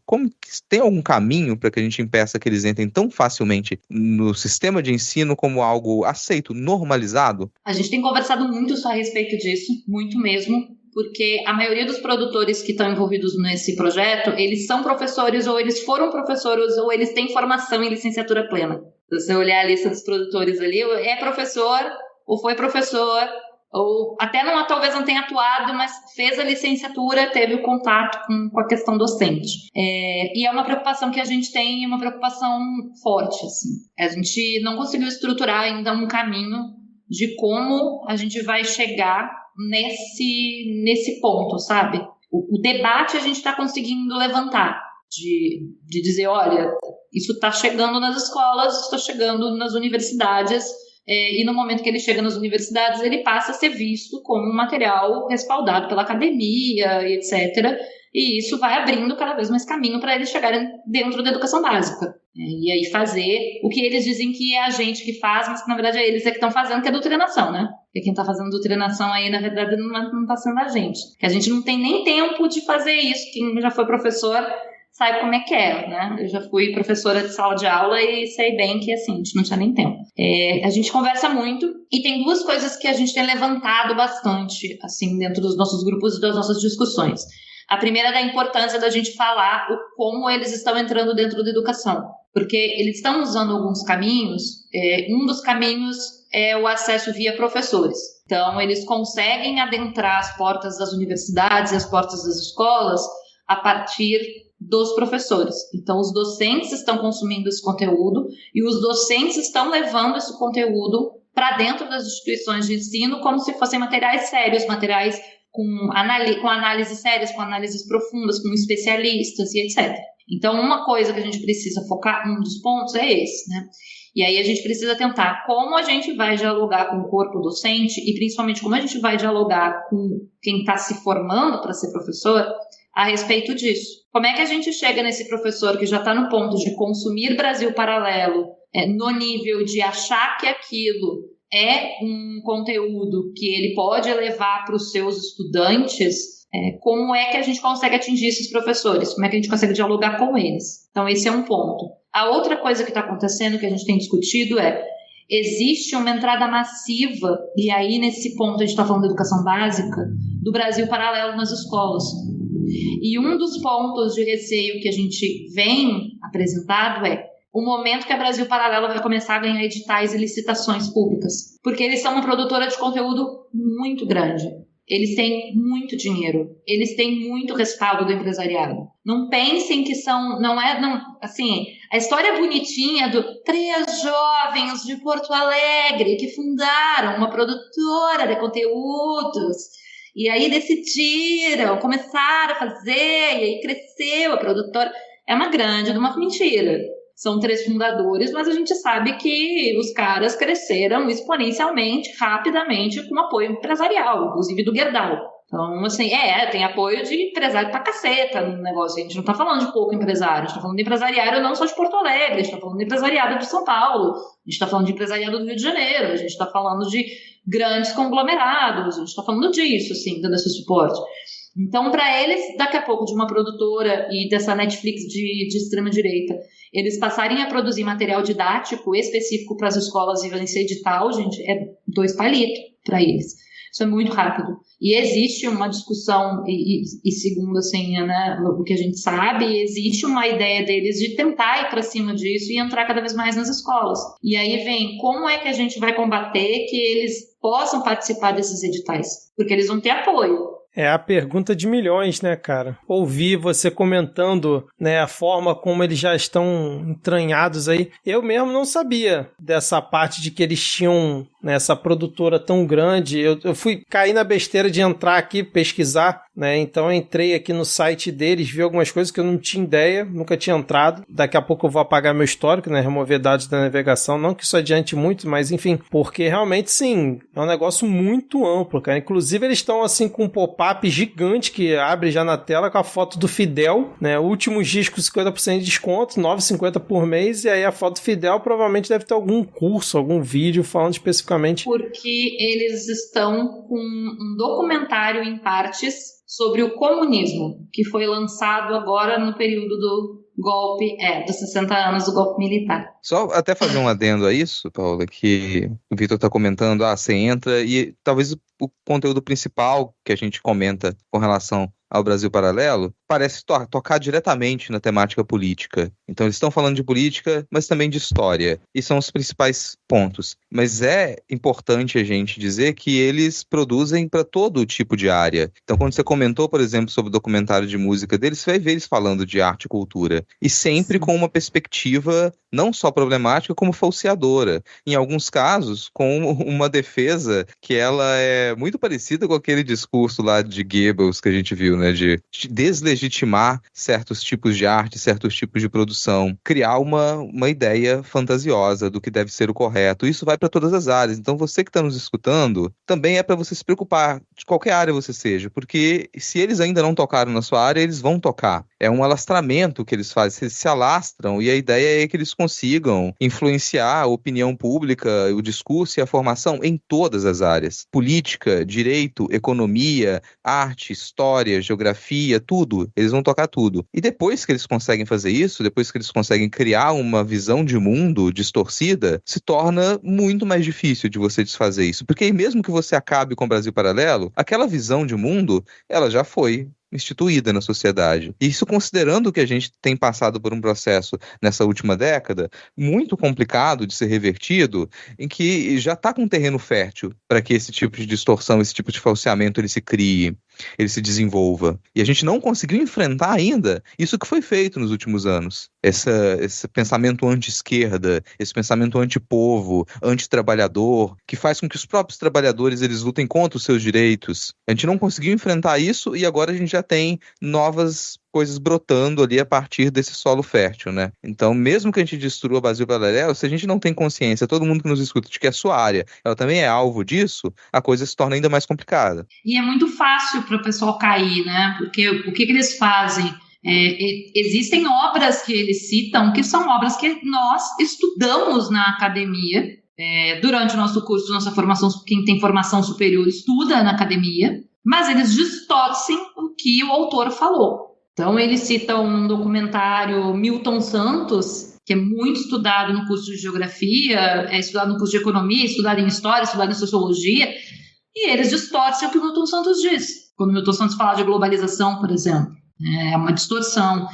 Tem algum caminho para que a gente impeça que eles entrem tão facilmente no sistema de ensino como algo aceito, normalizado? A gente tem conversado muito só a respeito disso, muito mesmo, porque a maioria dos produtores que estão envolvidos nesse projeto, eles são professores, ou eles foram professores, ou eles têm formação em licenciatura plena. Se você olhar a lista dos produtores ali, é professor, ou foi professor, ou até talvez não tenha atuado, mas fez a licenciatura, teve o contato com a questão docente. E é uma preocupação que a gente tem, uma preocupação forte, assim. A gente não conseguiu estruturar ainda um caminho de como a gente vai chegar nesse ponto, sabe? O debate a gente está conseguindo levantar, de dizer, olha, isso está chegando nas escolas, isso está chegando nas universidades, e no momento que ele chega nas universidades, ele passa a ser visto como um material respaldado pela academia, e etc. E isso vai abrindo cada vez mais caminho para eles chegarem dentro da educação básica. E aí fazer o que eles dizem que é a gente que faz, mas que na verdade é eles que estão fazendo, que é doutrinação, né? Porque quem está fazendo doutrinação aí, na verdade, não está sendo a gente. Que a gente não tem nem tempo de fazer isso. Quem já foi professor sabe como é que é, né? Eu já fui professora de sala de aula e sei bem que, assim, a gente não tinha nem tempo. A gente conversa muito e tem duas coisas que a gente tem levantado bastante, assim, dentro dos nossos grupos e das nossas discussões. A primeira é da importância da gente falar como eles estão entrando dentro da educação, porque eles estão usando alguns caminhos. Um dos caminhos é o acesso via professores. Então, eles conseguem adentrar as portas das universidades e as portas das escolas a partir dos professores. Então, os docentes estão consumindo esse conteúdo e os docentes estão levando esse conteúdo para dentro das instituições de ensino como se fossem materiais sérios, materiais com análises sérias, com análises profundas, com especialistas e etc. Então, uma coisa que a gente precisa focar, um dos pontos é esse, né? E aí a gente precisa tentar como a gente vai dialogar com o corpo docente e principalmente como a gente vai dialogar com quem está se formando para ser professor a respeito disso. Como é que a gente chega nesse professor que já está no ponto de consumir Brasil Paralelo, no nível de achar que aquilo é um conteúdo que ele pode levar para os seus estudantes, como é que a gente consegue atingir esses professores? Como é que a gente consegue dialogar com eles? Então, esse é um ponto. A outra coisa que está acontecendo, que a gente tem discutido, existe uma entrada massiva, e aí nesse ponto a gente está falando da educação básica, do Brasil Paralelo nas escolas. E um dos pontos de receio que a gente vem apresentado o momento que a Brasil Paralelo vai começar a ganhar editais e licitações públicas. Porque eles são uma produtora de conteúdo muito grande. Eles têm muito dinheiro. Eles têm muito respaldo do empresariado. Não pensem que são... assim, a história bonitinha do 3 jovens de Porto Alegre que fundaram uma produtora de conteúdos e aí decidiram, começaram a fazer, e aí cresceu a produtora. É uma grande de uma mentira. São 3 fundadores, mas a gente sabe que os caras cresceram exponencialmente, rapidamente, com apoio empresarial, inclusive do Gerdau. Então, assim, tem apoio de empresário pra caceta no negócio. A gente não tá falando de pouco empresário, a gente tá falando de empresariado não só de Porto Alegre, a gente tá falando de empresariado de São Paulo, a gente tá falando de empresariado do Rio de Janeiro, a gente tá falando de grandes conglomerados, a gente tá falando disso, assim, dando esse suporte. Então, para eles, daqui a pouco, de uma produtora e dessa Netflix de extrema-direita, eles passarem a produzir material didático específico para as escolas e vencer edital, gente, 2 palitos para eles. Isso é muito rápido. E existe uma discussão, e segundo assim, né, o que a gente sabe, existe uma ideia deles de tentar ir para cima disso e entrar cada vez mais nas escolas. E aí vem, como é que a gente vai combater que eles possam participar desses editais? Porque eles vão ter apoio. É a pergunta de milhões, né, cara? Ouvir você comentando, né, a forma como eles já estão entranhados aí. Eu mesmo não sabia dessa parte de que eles tinham, né, essa produtora tão grande. Eu fui cair na besteira de entrar aqui, pesquisar, né? Então eu entrei aqui no site deles, vi algumas coisas que eu não tinha ideia, nunca tinha entrado. Daqui a pouco eu vou apagar meu histórico, né, remover dados da navegação. Não que isso adiante muito, mas enfim, porque realmente, sim, é um negócio muito amplo, cara. Inclusive eles estão assim com um pop-up gigante que abre já na tela com a foto do Fidel, né? Últimos discos 50% de desconto, R$ 9,50 por mês, e aí a foto do Fidel provavelmente deve ter algum curso, algum vídeo falando especificamente. Porque eles estão com um documentário em partes sobre o comunismo, que foi lançado agora no período do golpe, dos 60 anos do golpe militar. Só até fazer um adendo a isso, Paula, que o Vitor está comentando, você entra e talvez o conteúdo principal que a gente comenta com relação ao Brasil Paralelo parece tocar diretamente na temática política. Então eles estão falando de política, mas também de história. E são os principais pontos. Mas é importante a gente dizer que eles produzem para todo tipo de área. Então quando você comentou, por exemplo, sobre o documentário de música deles, você vai ver eles falando de arte e cultura. E sempre com uma perspectiva não só problemática, como falseadora. Em alguns casos, com uma defesa que ela é muito parecida com aquele discurso lá de Goebbels que a gente viu, né, de deslegitimar certos tipos de arte, certos tipos de produção, criar uma ideia fantasiosa do que deve ser o correto. Isso vai para todas as áreas. Então você que está nos escutando, também é para você se preocupar de qualquer área você seja, porque se eles ainda não tocaram na sua área, eles vão tocar. É um alastramento que eles fazem, eles se alastram, e a ideia é que eles consigam influenciar a opinião pública, o discurso e a formação em todas as áreas. Política, direito, economia, arte, história, geografia, tudo. tudo. Eles vão tocar tudo. E depois que eles conseguem fazer isso, depois que eles conseguem criar uma visão de mundo distorcida, se torna muito mais difícil de você desfazer isso. Porque aí mesmo que você acabe com o Brasil Paralelo, aquela visão de mundo, ela já foi instituída na sociedade. E isso considerando que a gente tem passado por um processo nessa última década muito complicado de ser revertido, em que já está com um terreno fértil para que esse tipo de distorção, esse tipo de falseamento ele se crie, ele se desenvolva. E a gente não conseguiu enfrentar ainda isso que foi feito nos últimos anos. Esse pensamento anti-esquerda, esse pensamento anti-povo, anti-trabalhador, que faz com que os próprios trabalhadores eles lutem contra os seus direitos. A gente não conseguiu enfrentar isso e agora a gente já tem novas coisas brotando ali a partir desse solo fértil, né? Então, mesmo que a gente destrua o Brasil Paralelo, se a gente não tem consciência, todo mundo que nos escuta, de que a sua área, ela também é alvo disso, a coisa se torna ainda mais complicada. E é muito fácil para o pessoal cair, né? Porque o que eles fazem? Existem obras que eles citam, que são obras que nós estudamos na academia, durante o nosso curso, nossa formação, quem tem formação superior estuda na academia, mas eles distorcem o que o autor falou. Então, eles citam um documentário Milton Santos, que é muito estudado no curso de Geografia, é estudado no curso de Economia, estudado em História, estudado em Sociologia, e eles distorcem o que o Milton Santos diz. Quando o Milton Santos fala de globalização, por exemplo, é uma distorção.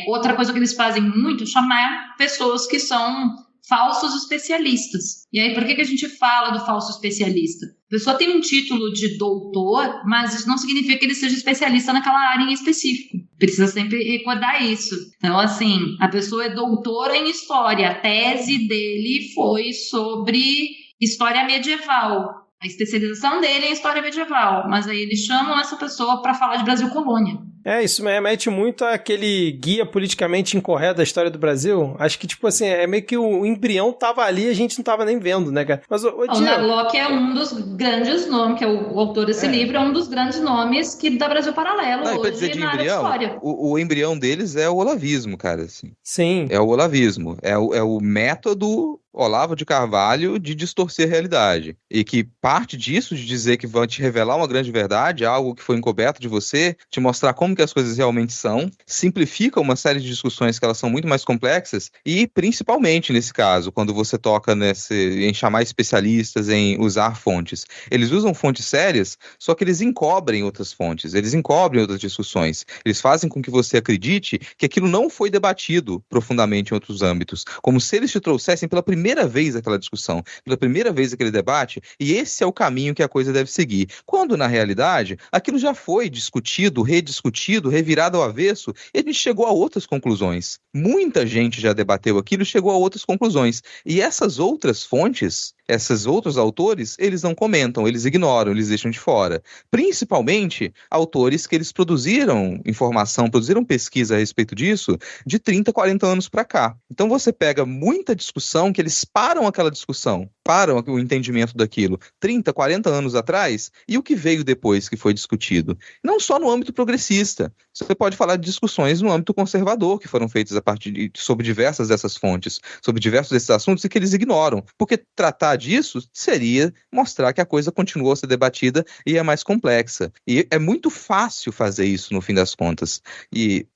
Outra coisa que eles fazem muito é chamar pessoas que são falsos especialistas. E aí, por que a gente fala do falso especialista? A pessoa tem um título de doutor, mas isso não significa que ele seja especialista naquela área em específico. Precisa sempre recordar isso. Então, assim, a pessoa é doutora em história. A tese dele foi sobre história medieval. A especialização dele é em história medieval. Mas aí eles chamam essa pessoa para falar de Brasil Colônia. Isso me remete muito àquele guia politicamente incorreto da história do Brasil. Acho que, tipo assim, é meio que o embrião tava ali e a gente não tava nem vendo, né, cara? Mas o Narlock é um dos grandes nomes, que é o autor desse livro, é um dos grandes nomes que dá Brasil Paralelo hoje na área de história. O embrião deles é o olavismo, cara, assim. Sim. É o olavismo. É o método Olavo de Carvalho de distorcer a realidade. E que parte disso, de dizer que vão te revelar uma grande verdade, algo que foi encoberto de você, te mostrar como que as coisas realmente são, simplifica uma série de discussões que elas são muito mais complexas e, principalmente nesse caso, quando você toca em chamar especialistas, em usar fontes. Eles usam fontes sérias, só que eles encobrem outras fontes, eles encobrem outras discussões. Eles fazem com que você acredite que aquilo não foi debatido profundamente em outros âmbitos, como se eles te trouxessem pela primeira vez aquela discussão, pela primeira vez aquele debate, e esse é o caminho que a coisa deve seguir. Quando, na realidade, aquilo já foi discutido, rediscutido, revirado ao avesso, e a gente chegou a outras conclusões. Muita gente já debateu aquilo e chegou a outras conclusões. E essas outras fontes, esses outros autores, eles não comentam, eles ignoram, eles deixam de fora. Principalmente autores que eles produziram informação, produziram pesquisa a respeito disso de 30, 40 anos para cá. Então você pega muita discussão que eles param aquela discussão, param o entendimento daquilo 30, 40 anos atrás, e o que veio depois que foi discutido. Não só no âmbito progressista. Você pode falar de discussões no âmbito conservador que foram feitas sobre diversas dessas fontes, sobre diversos desses assuntos e que eles ignoram. Porque tratar disso seria mostrar que a coisa continua a ser debatida e é mais complexa. E é muito fácil fazer isso no fim das contas.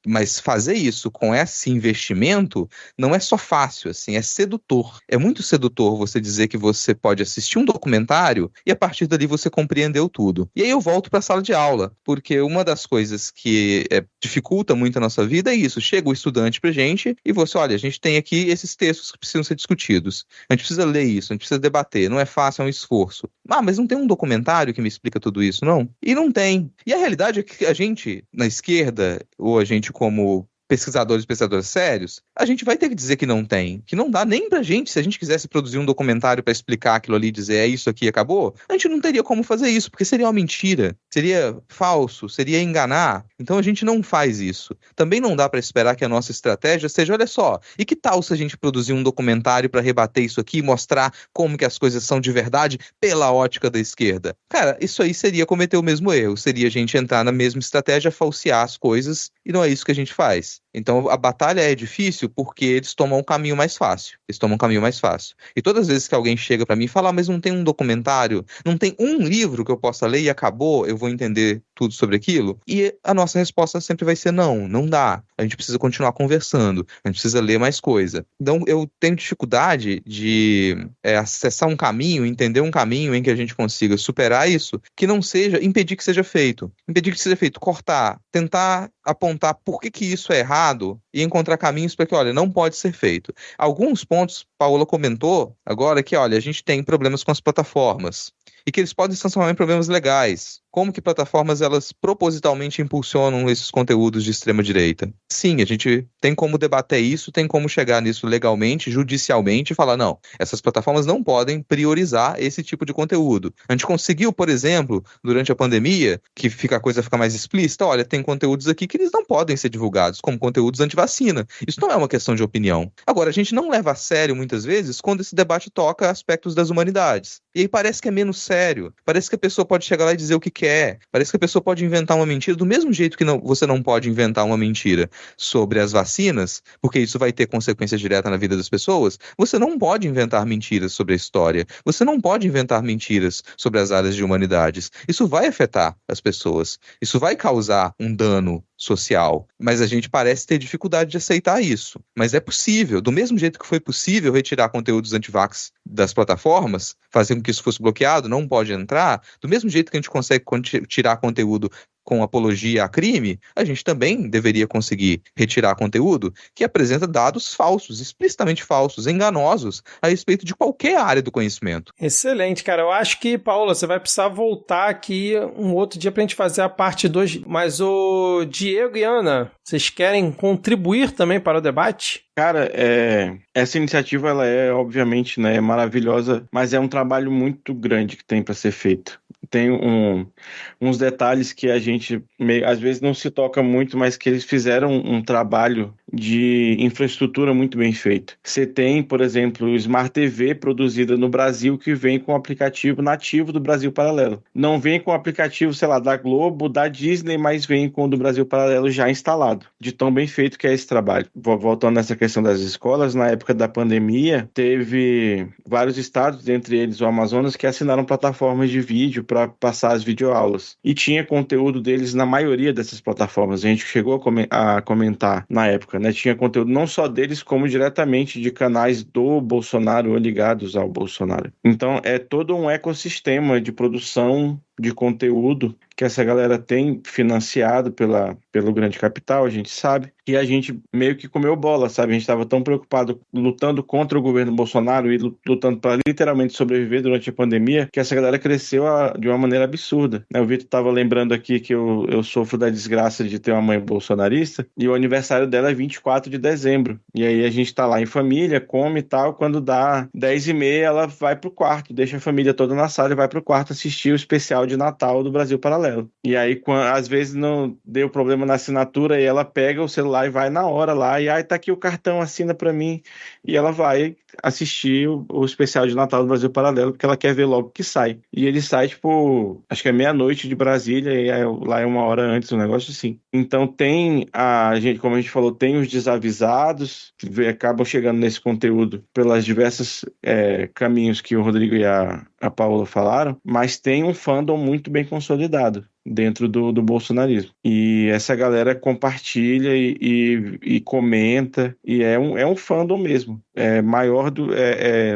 Mas fazer isso com esse investimento não é só fácil, assim, é sedutor. É muito sedutor você dizer que você pode assistir um documentário e a partir dali você compreendeu tudo. E aí eu volto para a sala de aula, porque uma das coisas que dificulta muito a nossa vida é isso. Chega o estudante pra gente e você, olha, a gente tem aqui esses textos que precisam ser discutidos. A gente precisa ler isso, a gente precisa debater. Não é fácil, é um esforço. Mas não tem um documentário que me explica tudo isso, não? E não tem. E a realidade é que a gente, na esquerda, ou a gente como pesquisadores e pesquisadoras sérios, a gente vai ter que dizer que não tem, que não dá nem pra gente, se a gente quisesse produzir um documentário pra explicar aquilo ali, dizer é isso aqui, acabou, a gente não teria como fazer isso, porque seria uma mentira, seria falso, seria enganar, então a gente não faz isso. Também não dá pra esperar que a nossa estratégia seja, olha só, e que tal se a gente produzir um documentário pra rebater isso aqui e mostrar como que as coisas são de verdade pela ótica da esquerda? Cara, isso aí seria cometer o mesmo erro, seria a gente entrar na mesma estratégia, falsear as coisas, e não é isso que a gente faz. Então a batalha é difícil porque eles tomam um caminho mais fácil. E todas as vezes que alguém chega pra mim e fala, mas não tem um documentário, não tem um livro que eu possa ler e acabou, eu vou entender tudo sobre aquilo? E a nossa resposta sempre vai ser não, não dá. A gente precisa continuar conversando, a gente precisa ler mais coisa. Então eu tenho dificuldade de acessar um caminho, entender um caminho em que a gente consiga superar isso, que não seja impedir que seja feito. Impedir que seja feito, cortar, tentar apontar por que isso é errado e encontrar caminhos para que, olha, não pode ser feito. Alguns pontos, Paola comentou agora que, olha, a gente tem problemas com as plataformas e que eles podem se transformar em problemas legais. Como que plataformas, elas propositalmente impulsionam esses conteúdos de extrema-direita? Sim, a gente tem como debater isso, tem como chegar nisso legalmente, judicialmente, e falar, não, essas plataformas não podem priorizar esse tipo de conteúdo. A gente conseguiu, por exemplo, durante a pandemia, que a coisa fica mais explícita, olha, tem conteúdos aqui que eles não podem ser divulgados, como conteúdos anti-vacina. Isso não é uma questão de opinião. Agora, a gente não leva a sério, muitas vezes, quando esse debate toca aspectos das humanidades. E aí parece que é menos sério, parece que a pessoa pode chegar lá e dizer o que quer, parece que a pessoa pode inventar uma mentira, do mesmo jeito que você não pode inventar uma mentira sobre as vacinas, porque isso vai ter consequência direta na vida das pessoas, você não pode inventar mentiras sobre a história, você não pode inventar mentiras sobre as áreas de humanidades. Isso vai afetar as pessoas, isso vai causar um dano social, mas a gente parece ter dificuldade de aceitar isso. Mas é possível, do mesmo jeito que foi possível retirar conteúdos anti-vax das plataformas, fazer com que isso fosse bloqueado, não pode entrar, do mesmo jeito que a gente consegue tirar conteúdo com apologia a crime, a gente também deveria conseguir retirar conteúdo que apresenta dados falsos, explicitamente falsos, enganosos, a respeito de qualquer área do conhecimento. Excelente, cara. Eu acho que, Paola, você vai precisar voltar aqui um outro dia pra gente fazer a parte 2. Mas o Diego e Ana, vocês querem contribuir também para o debate? Cara, essa iniciativa, ela é, obviamente, né, maravilhosa, mas é um trabalho muito grande que tem para ser feito. Tem uns detalhes que a gente, às vezes, não se toca muito, mas que eles fizeram um trabalho de infraestrutura muito bem feito. Você tem, por exemplo, o Smart TV produzida no Brasil que vem com o aplicativo nativo do Brasil Paralelo. Não vem com o aplicativo, sei lá, da Globo, da Disney, mas vem com o do Brasil Paralelo já instalado, de tão bem feito que é esse trabalho. Voltando nessa questão das escolas, na época da pandemia, teve vários estados, dentre eles o Amazonas, que assinaram plataformas de vídeo para passar as videoaulas. E tinha conteúdo deles na maioria dessas plataformas. A gente chegou a comentar na época, né? Tinha conteúdo não só deles, como diretamente de canais do Bolsonaro ou ligados ao Bolsonaro. Então, é todo um ecossistema de produção de conteúdo que essa galera tem financiado pelo grande capital, a gente sabe, e a gente meio que comeu bola, sabe? A gente estava tão preocupado lutando contra o governo Bolsonaro e lutando para literalmente sobreviver durante a pandemia, que essa galera cresceu de uma maneira absurda, né? O Vitor estava lembrando aqui que eu sofro da desgraça de ter uma mãe bolsonarista, e o aniversário dela é 24 de dezembro, e aí a gente tá lá em família, come e tal, quando dá 10h30 ela vai pro quarto, deixa a família toda na sala e vai pro quarto assistir o especial de Natal do Brasil Paralelo. E aí, às vezes não deu problema na assinatura e ela pega o celular e vai na hora lá e tá aqui o cartão, assina pra mim. E ela vai assistir o especial de Natal do Brasil Paralelo porque ela quer ver logo que sai. E ele sai, tipo, acho que é meia-noite de Brasília e lá é 1 hora antes, um negócio assim. Então tem como a gente falou, tem os desavisados que acabam chegando nesse conteúdo pelas diversas caminhos que o Rodrigo e a Paola falaram, mas tem um fandom muito bem consolidado dentro do bolsonarismo. E essa galera compartilha e comenta, e é um fandom mesmo. É maior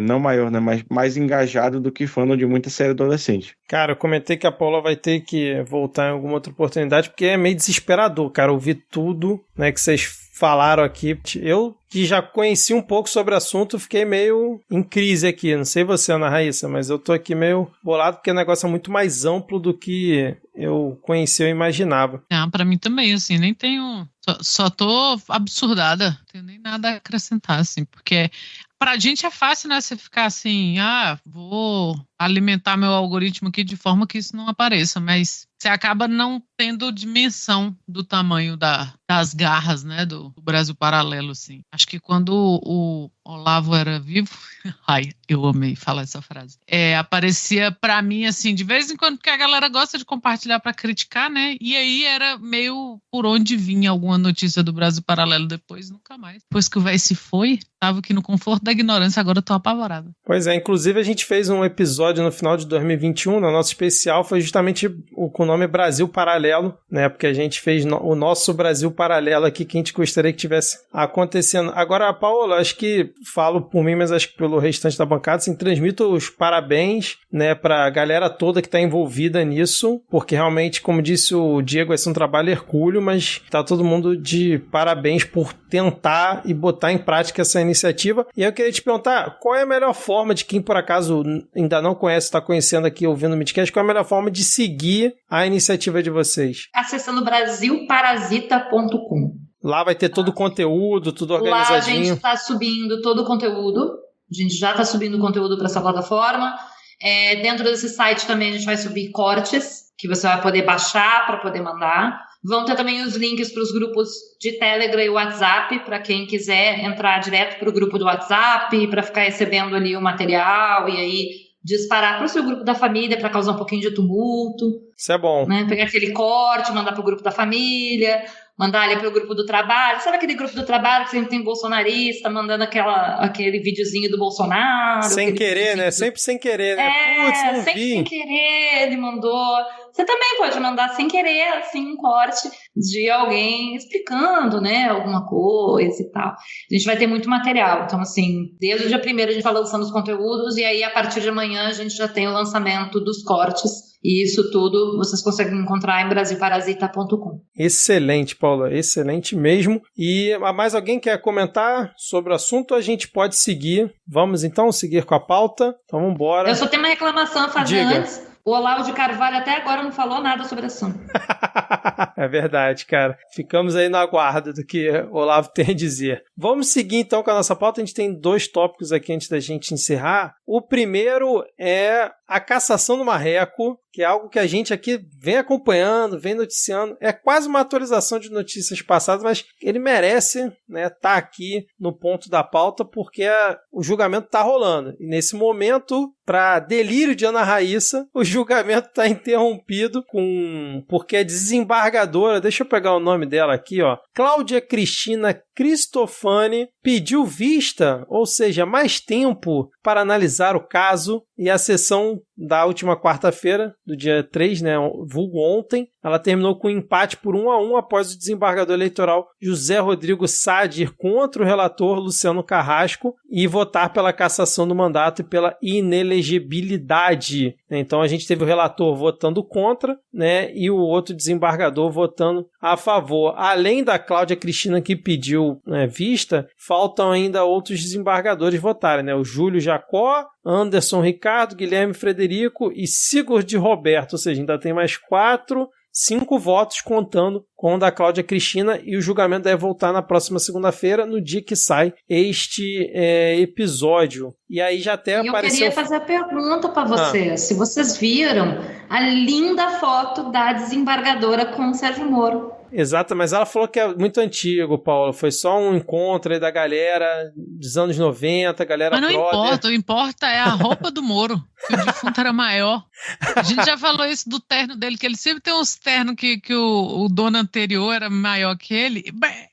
não maior, né? Mas mais engajado do que fandom de muita série adolescente. Cara, eu comentei que a Paula vai ter que voltar em alguma outra oportunidade, porque é meio desesperador, cara, ouvir tudo, né, que vocês falaram aqui. Eu, que já conheci um pouco sobre o assunto, fiquei meio em crise aqui. Não sei você, Ana Raíssa, mas eu tô aqui meio bolado porque o negócio é muito mais amplo do que eu conhecia e imaginava. Pra mim também, assim, nem tenho... Só tô absurdada. Não tenho nem nada a acrescentar, assim, porque pra gente é fácil, né, você ficar assim, vou alimentar meu algoritmo aqui de forma que isso não apareça, mas você acaba não tendo dimensão do tamanho das garras, né, do Brasil Paralelo, assim. Acho que quando o Olavo era vivo, ai, eu amei falar essa frase, aparecia pra mim, assim, de vez em quando, porque a galera gosta de compartilhar pra criticar, né, e aí era meio por onde vinha alguma notícia do Brasil Paralelo, depois nunca mais. Depois que o véi se foi, tava aqui no conforto da ignorância, agora eu tô apavorada. Pois é, inclusive a gente fez um episódio no final de 2021, no nosso especial, foi justamente com o nome Brasil Paralelo, né, porque a gente fez o nosso Brasil Paralelo aqui, que a gente gostaria que tivesse acontecendo. Agora, Paola, acho que falo por mim, mas acho que pelo restante da bancada, assim, transmito os parabéns, né, pra galera toda que tá envolvida nisso, porque realmente, como disse o Diego, esse é um trabalho hercúleo, mas tá todo mundo de parabéns por tentar e botar em prática essa iniciativa. E eu queria te perguntar, qual é a melhor forma de quem por acaso ainda não conhece, está conhecendo aqui, ouvindo o Midcast, qual é a melhor forma de seguir a iniciativa de vocês? Acessando brasilparasita.com. Lá vai ter todo o conteúdo, tudo organizadinho. Lá a gente está subindo todo o conteúdo. A gente já está subindo o conteúdo para essa plataforma. Dentro desse site também a gente vai subir cortes, que você vai poder baixar para poder mandar. Vão ter também os links para os grupos de Telegram e WhatsApp, para quem quiser entrar direto para o grupo do WhatsApp, para ficar recebendo ali o material e aí disparar para o seu grupo da família para causar um pouquinho de tumulto. Isso é bom. Né? Pegar aquele corte, mandar para o grupo da família, mandar ali para o grupo do trabalho. Sabe aquele grupo do trabalho que sempre tem bolsonarista mandando aquele videozinho do Bolsonaro? Sem querer, né? Sempre sem querer, né? Putz, não sempre vi. Sem querer, ele mandou. Você também pode mandar sem querer, assim, um corte de alguém explicando, né, alguma coisa e tal. A gente vai ter muito material. Então, assim, desde o dia 1º a gente vai lançando os conteúdos e aí, a partir de amanhã, a gente já tem o lançamento dos cortes. E isso tudo vocês conseguem encontrar em brasilparasita.com. Excelente, Paula. Excelente mesmo. E mais alguém quer comentar sobre o assunto? A gente pode seguir. Vamos, então, seguir com a pauta. Então, vamos embora. Eu só tenho uma reclamação a fazer antes. O Olavo de Carvalho até agora não falou nada sobre o assunto. É verdade, cara. Ficamos aí no aguardo do que o Olavo tem a dizer. Vamos seguir então com a nossa pauta. A gente tem 2 tópicos aqui antes da gente encerrar. O primeiro é a cassação do Marreco, que é algo que a gente aqui vem acompanhando, vem noticiando. É quase uma atualização de notícias passadas, mas ele merece, né, tá aqui no ponto da pauta, porque o julgamento tá rolando. E nesse momento, para delírio de Ana Raíssa, o julgamento está interrompido porque a desembargadora, deixa eu pegar o nome dela aqui, ó, Cláudia Cristina Cristofani, pediu vista, ou seja, mais tempo para analisar o caso, e a sessão da última quarta-feira, do dia 3, né, vulgo ontem, ela terminou com um empate por 1-1 após o desembargador eleitoral José Rodrigo Sade ir contra o relator Luciano Carrasco e votar pela cassação do mandato e pela inelegibilidade. Então a gente teve o relator votando contra, né, e o outro desembargador votando a favor. Além da Cláudia Cristina, que pediu, né, vista, faltam ainda outros desembargadores votarem, né, o Júlio Jacó, Anderson Ricardo, Guilherme Frederico e Sigurd Roberto, ou seja, ainda tem mais 5 votos contando com o da Cláudia Cristina, e o julgamento deve voltar na próxima segunda-feira, no dia que sai este episódio. E aí já até apareceu... Eu queria fazer a pergunta para vocês, se vocês viram a linda foto da desembargadora com o Sérgio Moro. Exato, mas ela falou que é muito antigo, Paulo. Foi só um encontro aí da galera dos anos 90, galera brother. Mas não importa, o importa é a roupa do Moro, que o defunto era maior. A gente já falou isso do terno dele, que ele sempre tem uns ternos que o dono anterior era maior que ele.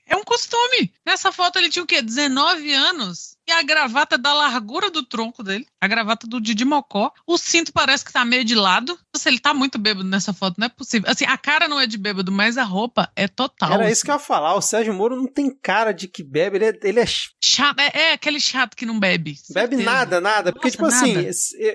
É um costume. Nessa foto ele tinha o quê? 19 anos? E a gravata da largura do tronco dele. A gravata do Didi Mocó. O cinto parece que tá meio de lado. Nossa, ele tá muito bêbado nessa foto, não é possível. Assim, a cara não é de bêbado, mas a roupa é total. Era assim. isso que eu ia falar. O Sérgio Moro não tem cara de que bebe. Ele é chato. É aquele chato que não bebe. Bebe nada. Porque, tipo assim,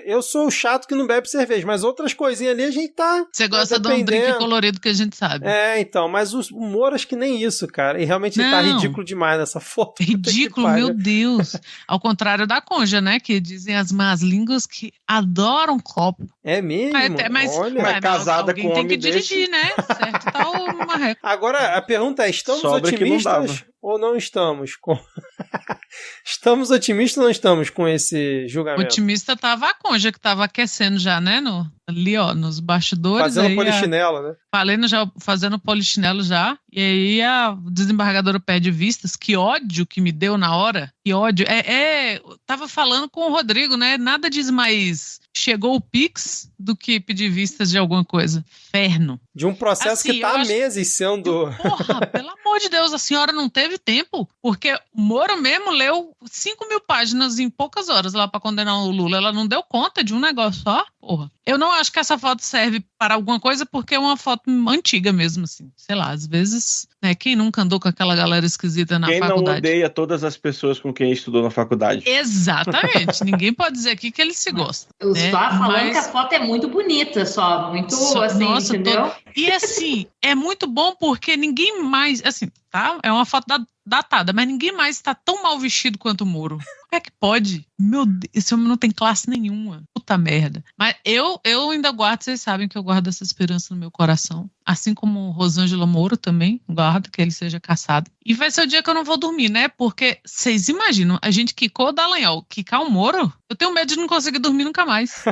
eu sou o chato que não bebe cerveja, mas outras coisinhas ali a gente tá... Você gosta de um drink colorido que a gente sabe. Então, mas o Moro acho que nem isso, cara. E realmente ele tá ridículo demais nessa foto. Ridículo, meu Deus. Ao contrário da Conja, né? Que dizem as más línguas que adoram copo. É mesmo? Mas olha, casada alguém com tem homem que dirigir, né? Certo, tá o Marreco. Agora, a pergunta é, estamos Sobra otimistas ou não estamos? Estamos otimistas ou não estamos com esse julgamento? Otimista tava a Conja, que tava aquecendo já, né? Ali, ó, nos bastidores. Fazendo polichinelo, né? Fazendo polichinelo já. E aí a desembargadora pede vistas. Que ódio que me deu na hora. Que ódio. Tava falando com o Rodrigo, né? Nada diz mais chegou o Pix do que pedir vistas de alguma coisa. Inferno. De um processo assim, que tá há meses sendo... Porra, pelo amor de Deus, a senhora não teve tempo, porque o Moro mesmo leu 5.000 páginas em poucas horas lá pra condenar o Lula. Ela não deu conta de um negócio só, porra. Eu não acho que essa foto serve para alguma coisa, porque é uma foto antiga mesmo, assim. Sei lá, às vezes, né, quem nunca andou com aquela galera esquisita na faculdade? Quem não odeia todas as pessoas com quem estudou na faculdade? Exatamente. Ninguém pode dizer aqui que eles se gostam. Os né? falando que a foto é muito bonita só, muito assim, nossa, entendeu? E assim, é muito bom porque ninguém mais, assim, tá? É uma foto datada, mas ninguém mais está tão mal vestido quanto o Moro. Como é que pode? Meu Deus, esse homem não tem classe nenhuma. Puta merda. Mas eu ainda guardo, vocês sabem que eu guardo essa esperança no meu coração. Assim como Rosângela Moro também, guardo que ele seja caçado. E vai ser o dia que eu não vou dormir, né? Porque vocês imaginam, a gente quicou o Dallagnol, quicar o Moro? Eu tenho medo de não conseguir dormir nunca mais.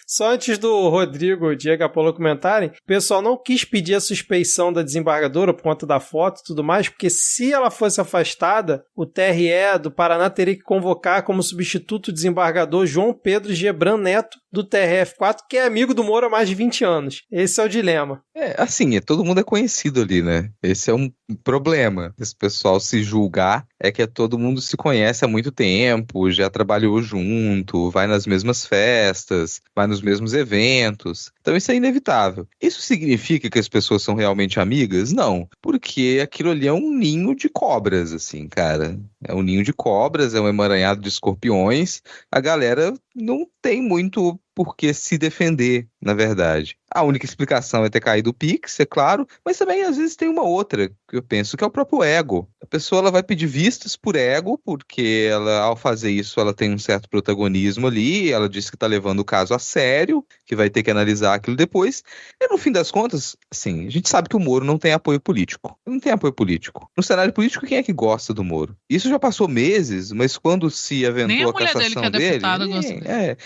Só antes do Rodrigo e Diego Apolo comentarem, o pessoal não quis pedir a suspeição da desembargadora por conta da foto e tudo mais, porque se ela fosse afastada, o TRE do Paraná teria que convocar como substituto desembargador João Pedro Gebran Neto, do TRF4, que é amigo do Moro há mais de 20 anos. Esse é o dilema. Assim, todo mundo é conhecido ali, né? Esse é um problema. Esse pessoal se julgar é que todo mundo se conhece há muito tempo, já trabalhou junto, vai nas mesmas festas, vai nos mesmos eventos. Então isso é inevitável. Isso significa que as pessoas são realmente amigas? Não, porque aquilo ali é um ninho de cobras, assim, cara. É um ninho de cobras, é um emaranhado de escorpiões. A galera não tem muito por que se defender, na verdade. A única explicação é ter caído o Pix, é claro, mas também às vezes tem uma outra que eu penso, que é o próprio ego. A pessoa ela vai pedir vistas por ego, porque ela, ao fazer isso, ela tem um certo protagonismo ali, ela diz que está levando o caso a sério, que vai ter que analisar aquilo depois. E no fim das contas, assim, a gente sabe que o Moro não tem apoio político. Não tem apoio político. No cenário político, quem é que gosta do Moro? Isso já passou meses, mas quando se aventou a cassação dele...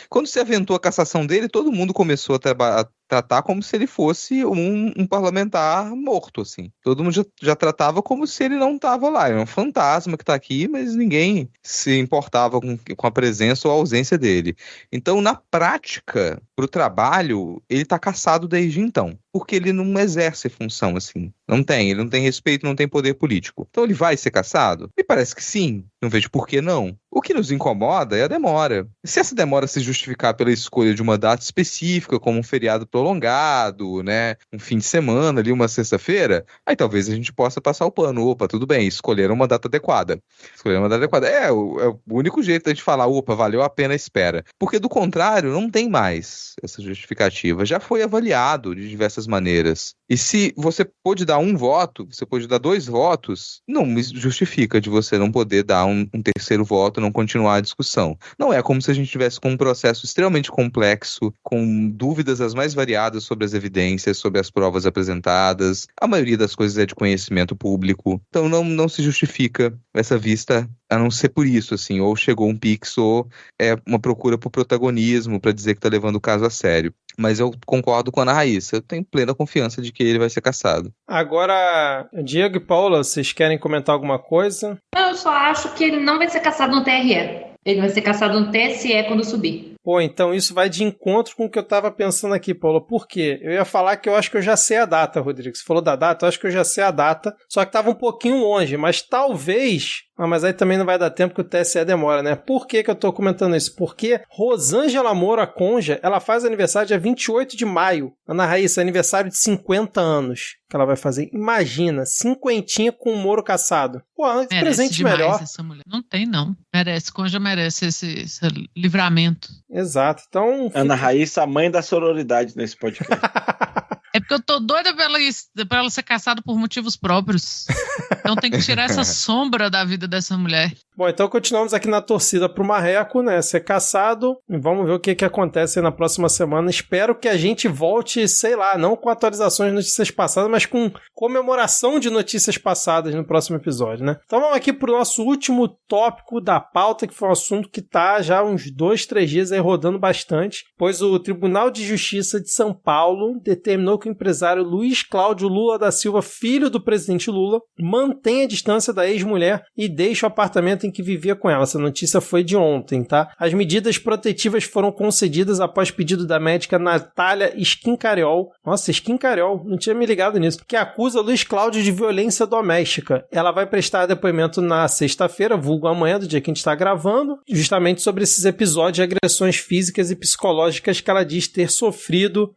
Quando se aventou a cassação dele, todo mundo começou a tratar como se ele fosse um parlamentar morto, assim. Todo mundo já tratava como se ele não estava lá. É um fantasma que está aqui, mas ninguém se importava com a presença ou a ausência dele. Então, na prática, para o trabalho, ele está cassado desde então. Porque ele não exerce função, assim. Ele não tem respeito, não tem poder político. Então ele vai ser cassado? Me parece que sim. Não vejo por que não. O que nos incomoda é a demora. Se essa demora se justificar pela escolha de uma data específica, como um feriado prolongado, né, um fim de semana ali, uma sexta-feira, aí talvez a gente possa passar o pano. Opa, tudo bem, escolheram uma data adequada. É o único jeito da gente falar, opa, valeu a pena a espera. Porque do contrário, não tem mais essa justificativa. Já foi avaliado de diversas maneiras. E se você pôde dar um voto, você pôde dar 2 votos, não me justifica de você não poder dar um terceiro voto, não continuar a discussão. Não é como se a gente tivesse com um processo extremamente complexo, com dúvidas as mais variadas sobre as evidências, sobre as provas apresentadas. A maioria das coisas é de conhecimento público. Então não se justifica essa vista, a não ser por isso, assim, ou chegou um Pix, ou é uma procura por protagonismo para dizer que está levando o caso a sério. Mas eu concordo com a Ana Raíssa, eu tenho plena confiança de que ele vai ser cassado. Agora, Diego e Paula, vocês querem comentar alguma coisa? Eu só acho que ele não vai ser cassado no TRE. Ele vai ser cassado no TSE quando subir. Pô, então isso vai de encontro com o que eu tava pensando aqui, Paula. Por quê? Eu ia falar que eu acho que eu já sei a data, Rodrigo. Você falou da data, eu acho que eu já sei a data, só que tava um pouquinho longe, mas talvez... mas aí também não vai dar tempo que o TSE demora, né? Por que eu tô comentando isso? Porque Rosângela Moro, a Conja, ela faz aniversário dia 28 de maio. Ana Raíssa, aniversário de 50 anos que ela vai fazer. Imagina, 50 com o Moro caçado. Pô, merece presente demais melhor. Essa mulher. Não tem, não. Merece, Conja merece esse livramento. Exato. Então, Ana Raíssa, a mãe da sororidade nesse podcast. É porque eu tô doida pra ela ser caçada por motivos próprios. Então tem que tirar essa sombra da vida dessa mulher. Bom, então continuamos aqui na torcida pro Marreco, né? Ser caçado. E vamos ver o que acontece aí na próxima semana. Espero que a gente volte, sei lá, não com atualizações de notícias passadas, mas com comemoração de notícias passadas no próximo episódio, né? Então vamos aqui pro nosso último tópico da pauta, que foi um assunto que tá já uns 2-3 dias aí rodando bastante, pois o Tribunal de Justiça de São Paulo determinou que o empresário Luiz Cláudio Lula da Silva, filho do presidente Lula, mantém a distância da ex-mulher e deixa o apartamento em que vivia com ela. Essa notícia foi de ontem, tá? As medidas protetivas foram concedidas após pedido da médica Natália Schincariol. Nossa, Schincariol, não tinha me ligado nisso. Que acusa Luiz Cláudio de violência doméstica. Ela vai prestar depoimento na sexta-feira, vulgo amanhã, do dia que a gente está gravando, justamente sobre esses episódios de agressões físicas e psicológicas que ela diz ter sofrido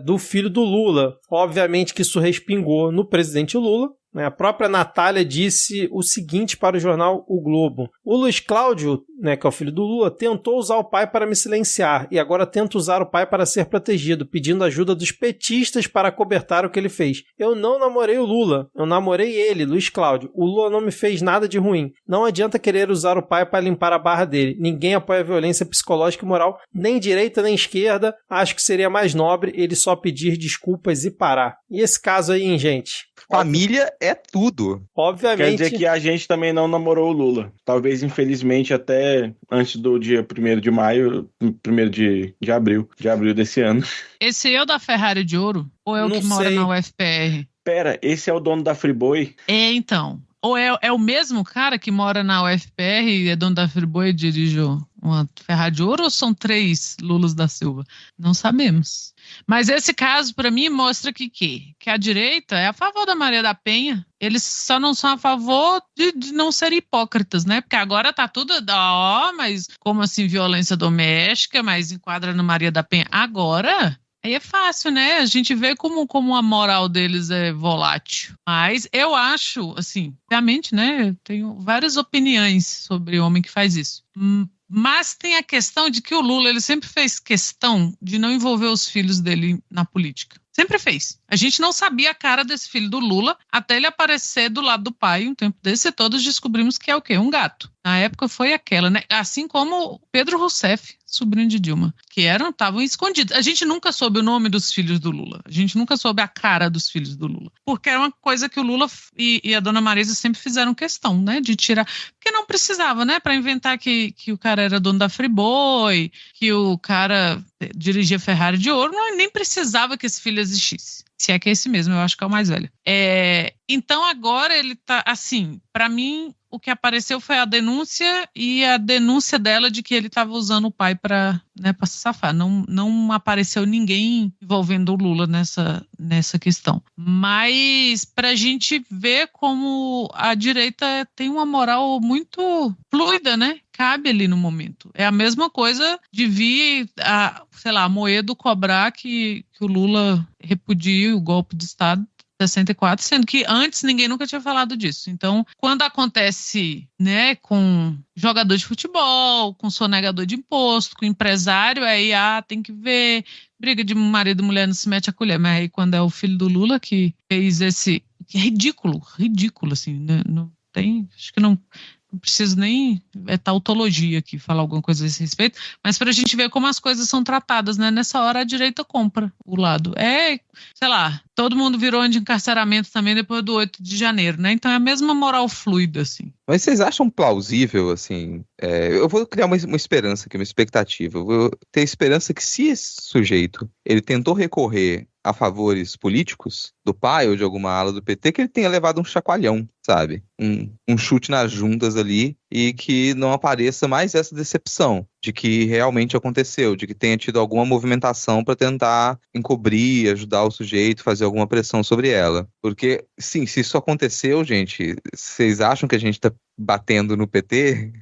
do filho do Lula. Obviamente que isso respingou no presidente Lula. A própria Natália disse o seguinte para o jornal O Globo. O Luiz Cláudio, que é o filho do Lula, tentou usar o pai para me silenciar e agora tenta usar o pai para ser protegido, pedindo ajuda dos petistas para acobertar o que ele fez. Eu não namorei o Lula, eu namorei ele, Luiz Cláudio. O Lula não me fez nada de ruim. Não adianta querer usar o pai para limpar a barra dele. Ninguém apoia a violência psicológica e moral, nem direita nem esquerda. Acho que seria mais nobre ele só pedir desculpas e parar. E esse caso aí, hein, gente? Família é tudo. Obviamente. Quer dizer que a gente também não namorou o Lula. Talvez, infelizmente, até antes do dia 1º de maio, 1º de abril desse ano. Esse é o da Ferrari de Ouro? Ou é o Não que mora sei. na UFPR? Pera, esse é o dono da Friboi? Então. Ou é o mesmo cara que mora na UFPR e é dono da Friboi e dirige uma Ferrari de Ouro, ou são 3 Lulas da Silva? Não sabemos. Mas esse caso, para mim, mostra que a direita é a favor da Maria da Penha. Eles só não são a favor de não serem hipócritas, né? Porque agora tá tudo, mas como assim violência doméstica, mas enquadra no Maria da Penha. Agora... aí é fácil, né? A gente vê como a moral deles é volátil. Mas eu acho, assim, realmente, né? Eu tenho várias opiniões sobre o homem que faz isso. Mas tem a questão de que o Lula, ele sempre fez questão de não envolver os filhos dele na política. Sempre fez. A gente não sabia a cara desse filho do Lula até ele aparecer do lado do pai um tempo desse e todos descobrimos que é o quê? Um gato. Na época foi aquela, né? Assim como Pedro Rousseff, sobrinho de Dilma, que estavam escondidos. A gente nunca soube o nome dos filhos do Lula. A gente nunca soube a cara dos filhos do Lula. Porque era uma coisa que o Lula e a dona Marisa sempre fizeram questão, né? De tirar. Porque não precisava, né? Para inventar que o cara era dono da Friboi, que o cara dirigia Ferrari de Ouro, nem precisava que esse filho existisse. Se é que é esse mesmo, eu acho que é o mais velho. Então agora ele tá, assim, para mim o que apareceu foi a denúncia e a denúncia dela de que ele estava usando o pai para se safar. Não apareceu ninguém envolvendo o Lula nessa questão. Mas para a gente ver como a direita tem uma moral muito fluida, né? Cabe ali no momento. É a mesma coisa de vir a Moedo cobrar que o Lula repudie o golpe de Estado 64, sendo que antes ninguém nunca tinha falado disso. Então, quando acontece, né, com jogador de futebol, com sonegador de imposto, com empresário, aí tem que ver, briga de marido e mulher não se mete a colher, mas aí quando é o filho do Lula que fez esse, que é ridículo, assim, né? Não tem, acho que não preciso nem tautologia aqui, falar alguma coisa a esse respeito, mas para a gente ver como as coisas são tratadas, né? Nessa hora a direita compra o lado. Sei lá, todo mundo virou de encarceramento também depois do 8 de janeiro, né? Então é a mesma moral fluida, assim. Mas vocês acham plausível, assim... eu vou criar uma esperança aqui, uma expectativa. Eu vou ter esperança que se esse sujeito, ele tentou recorrer a favores políticos do pai ou de alguma ala do PT, que ele tenha levado um chacoalhão, sabe? Um chute nas juntas ali e que não apareça mais essa decepção de que realmente aconteceu, de que tenha tido alguma movimentação para tentar encobrir, ajudar o sujeito, fazer alguma pressão sobre ela. Porque, sim, se isso aconteceu, gente, vocês acham que a gente tá batendo no PT?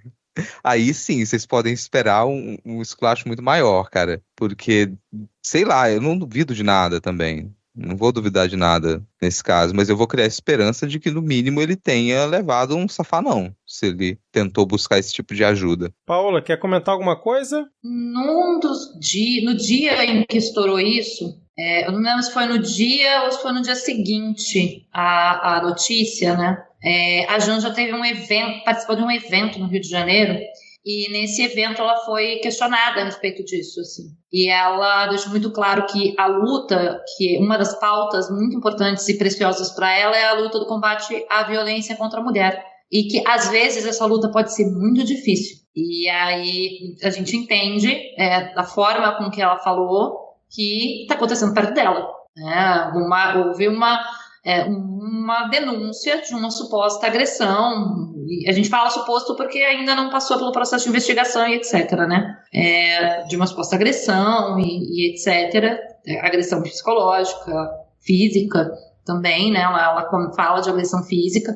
Aí sim, vocês podem esperar um esculacho muito maior, cara. Porque, sei lá, eu não duvido de nada também. Não vou duvidar de nada nesse caso, mas eu vou criar a esperança de que, no mínimo, ele tenha levado um safanão, se ele tentou buscar esse tipo de ajuda. Paola, quer comentar alguma coisa? No dia em que estourou isso, Eu não lembro se foi no dia ou se foi no dia seguinte a notícia, né? A Janja teve um evento, participou de um evento no Rio de Janeiro, e nesse evento ela foi questionada a respeito disso, assim. E ela deixou muito claro que a luta, que uma das pautas muito importantes e preciosas para ela é a luta do combate à violência contra a mulher. E que, às vezes, essa luta pode ser muito difícil. E aí a gente entende, da forma com que ela falou, que está acontecendo perto dela. Houve uma denúncia de uma suposta agressão, e a gente fala suposto porque ainda não passou pelo processo de investigação e etc, né? De uma suposta agressão e etc, agressão psicológica, física também, né? Ela fala de agressão física,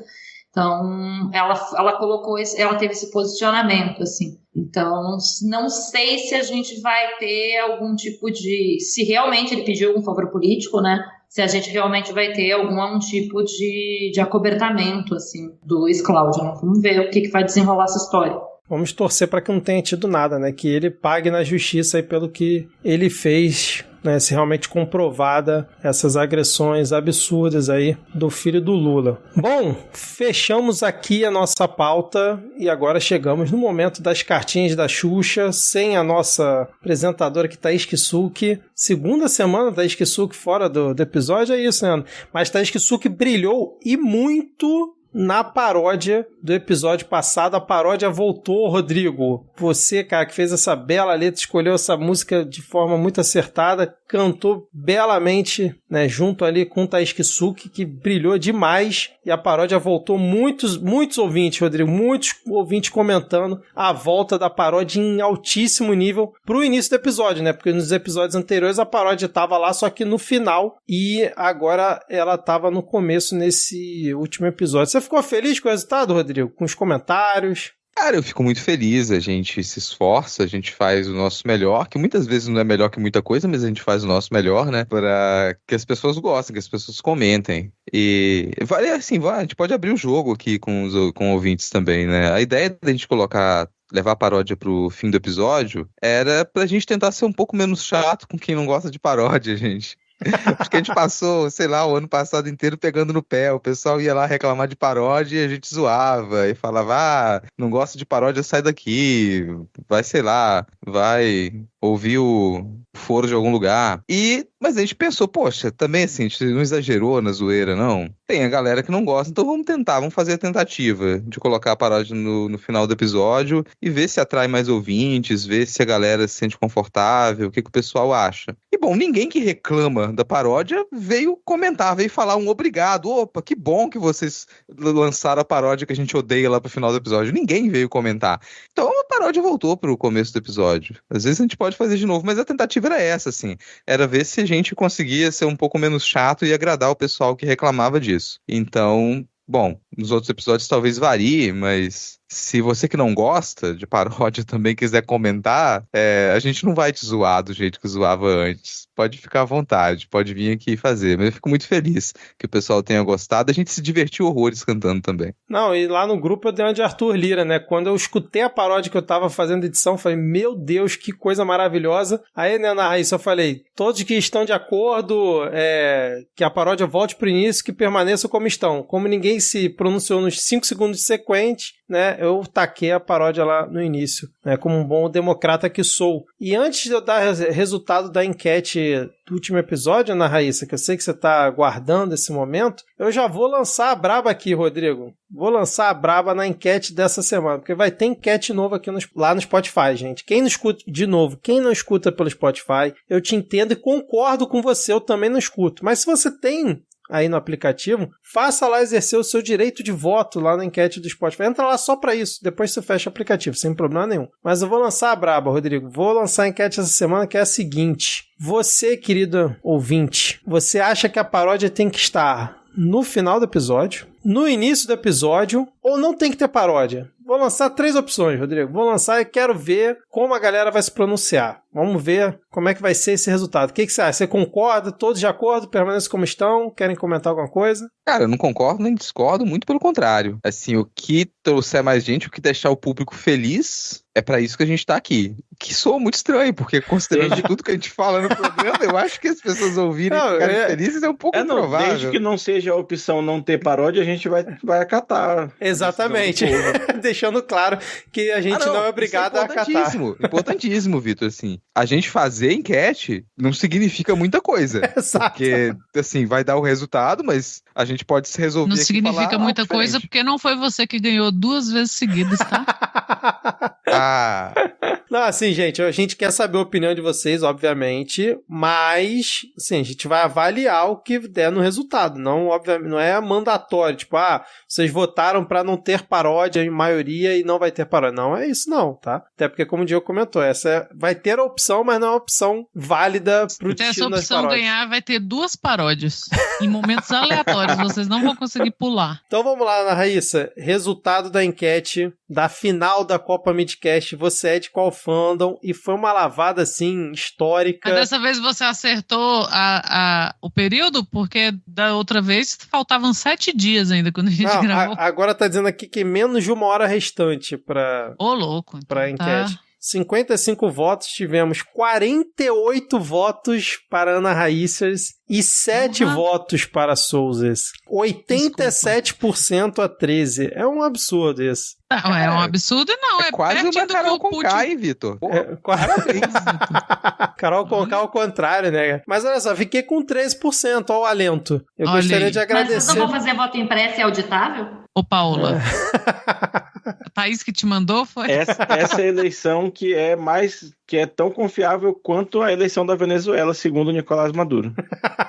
então ela colocou ela teve esse posicionamento, assim. Então, não sei se a gente vai ter algum tipo de... Se realmente ele pediu um favor político, né? Se a gente realmente vai ter algum tipo de acobertamento, assim, do Luiz Cláudio, né? Vamos ver o que vai desenrolar essa história. Vamos torcer para que não tenha tido nada, né? Que ele pague na justiça aí pelo que ele fez, né? Se realmente comprovada essas agressões absurdas aí do filho do Lula. Bom, fechamos aqui a nossa pauta e agora chegamos no momento das cartinhas da Xuxa, sem a nossa apresentadora que Thaís Kisuki. Segunda semana Thaís Kisuki fora do episódio, é isso, né? Mas Thaís Kisuki brilhou e muito na paródia do episódio passado. A paródia voltou, Rodrigo. Você, cara, que fez essa bela letra, escolheu essa música de forma muito acertada, cantou belamente, né, junto ali com Thaís Kisuki, que brilhou demais, e a paródia voltou. Muitos ouvintes, Rodrigo, muitos ouvintes comentando a volta da paródia em altíssimo nível pro início do episódio, né, porque nos episódios anteriores a paródia estava lá, só que no final, e agora ela estava no começo nesse último episódio. Você ficou feliz com o resultado, Rodrigo? Com os comentários? Cara, eu fico muito feliz, a gente se esforça, a gente faz o nosso melhor, que muitas vezes não é melhor que muita coisa, mas a gente faz o nosso melhor, né, para que as pessoas gostem, que as pessoas comentem. E vale assim, a gente pode abrir o jogo aqui com ouvintes também, né, a ideia da gente levar a paródia pro fim do episódio era pra gente tentar ser um pouco menos chato com quem não gosta de paródia, gente. Porque a gente passou, sei lá, o ano passado inteiro pegando no pé. O pessoal ia lá reclamar de paródia e a gente zoava e falava, não gosta de paródia, sai daqui, vai, sei lá, vai ouvir o foro de algum lugar. Mas a gente pensou, poxa, também assim, a gente não exagerou na zoeira, não? Tem a galera que não gosta, então vamos fazer a tentativa de colocar a paródia no final do episódio e ver se atrai mais ouvintes, ver se a galera se sente confortável, o que o pessoal acha. E bom, ninguém que reclama da paródia veio comentar, veio falar um obrigado. Opa, que bom que vocês lançaram a paródia que a gente odeia lá pro final do episódio. Ninguém veio comentar. Então a paródia voltou pro começo do episódio. Às vezes a gente pode fazer de novo, mas a tentativa era essa, assim. Era ver se a gente conseguia ser um pouco menos chato e agradar o pessoal que reclamava disso. Então, bom, nos outros episódios talvez varie, mas se você que não gosta de paródia também quiser comentar, a gente não vai te zoar do jeito que zoava antes. Pode ficar à vontade, pode vir aqui e fazer. Mas eu fico muito feliz que o pessoal tenha gostado. A gente se divertiu horrores cantando também. Não, e lá no grupo eu dei uma de Arthur Lira, né? Quando eu escutei a paródia que eu tava fazendo edição, eu falei, meu Deus, que coisa maravilhosa. Aí, né, na Raíssa, eu falei, todos que estão de acordo, que a paródia volte pro início, que permaneçam como estão. Como ninguém se pronunciou nos 5 segundos sequentes, né, eu taquei a paródia lá no início, né, como um bom democrata que sou. E antes de eu dar resultado da enquete do último episódio, Ana Raíssa, que eu sei que você está aguardando esse momento, eu já vou lançar a braba aqui, Rodrigo. Vou lançar a braba na enquete dessa semana, porque vai ter enquete nova aqui lá no Spotify, gente. Quem não escuta, de novo, quem não escuta pelo Spotify, eu te entendo e concordo com você, eu também não escuto. Mas se você tem aí no aplicativo, faça lá exercer o seu direito de voto lá na enquete do Spotify. Entra lá só pra isso, depois você fecha o aplicativo, sem problema nenhum. Mas eu vou lançar a braba, Rodrigo. Vou lançar a enquete essa semana, que é a seguinte. Você, querido ouvinte, você acha que a paródia tem que estar no final do episódio, no início do episódio, ou não tem que ter paródia? Vou lançar 3 opções, Rodrigo. Vou lançar e quero ver como a galera vai se pronunciar. Vamos ver como é que vai ser esse resultado. O que você acha? Você concorda? Todos de acordo? Permanecem como estão? Querem comentar alguma coisa? Cara, eu não concordo nem discordo, muito pelo contrário. Assim, o que trouxer mais gente, o que deixar o público feliz é pra isso que a gente tá aqui. Que soa muito estranho, porque considerando tudo que a gente fala no programa, eu acho que as pessoas ouvirem e ficarem felizes é um pouco improvável. Desde que não seja a opção não ter paródia, a gente vai acatar. Exatamente. Deixando claro que a gente não é obrigado a acatar. Importantíssimo, Vitor, assim. A gente fazer enquete não significa muita coisa. Exato. Porque, assim, vai dar o resultado, mas a gente pode se resolver. Não aqui significa falar, muita diferente. coisa, porque não foi você que ganhou 2 vezes seguidas, tá? Não, assim, gente, a gente quer saber a opinião de vocês, obviamente, mas, assim, a gente vai avaliar o que der no resultado, não, obviamente, não é mandatório, tipo, vocês votaram pra não ter paródia em maioria e não vai ter paródia. Não é isso não, tá? Até porque, como o Diego comentou, vai ter a opção, mas não é uma opção válida pro destino das paródias. Se essa opção ganhar, vai ter 2 paródias em momentos aleatórios, vocês não vão conseguir pular. Então vamos lá, Ana Raíssa, resultado da enquete da final da Copa Midcast, você é de qual fandom? E foi uma lavada, assim, histórica. Mas dessa vez você acertou o período? Porque da outra vez faltavam 7 dias ainda quando a gente gravou. Agora tá dizendo aqui que menos de 1 hora restante pra... Ô, louco. Então pra enquete. 55 votos, tivemos 48 votos para Ana Raíssas e 7 votos para Souzas. 87% a 13%. É um absurdo esse. Não, é um absurdo, não. É quase uma Carol Conká, hein, Vitor? Parabéns. Carol Conká ao contrário, né? Mas olha só, fiquei com 13%, ó o alento. Eu gostaria de agradecer. Mas vocês não vão fazer voto impresso e auditável? Ô, Paula. A Thaís que te mandou foi? Essa eleição que é tão confiável quanto a eleição da Venezuela, segundo Nicolás Maduro.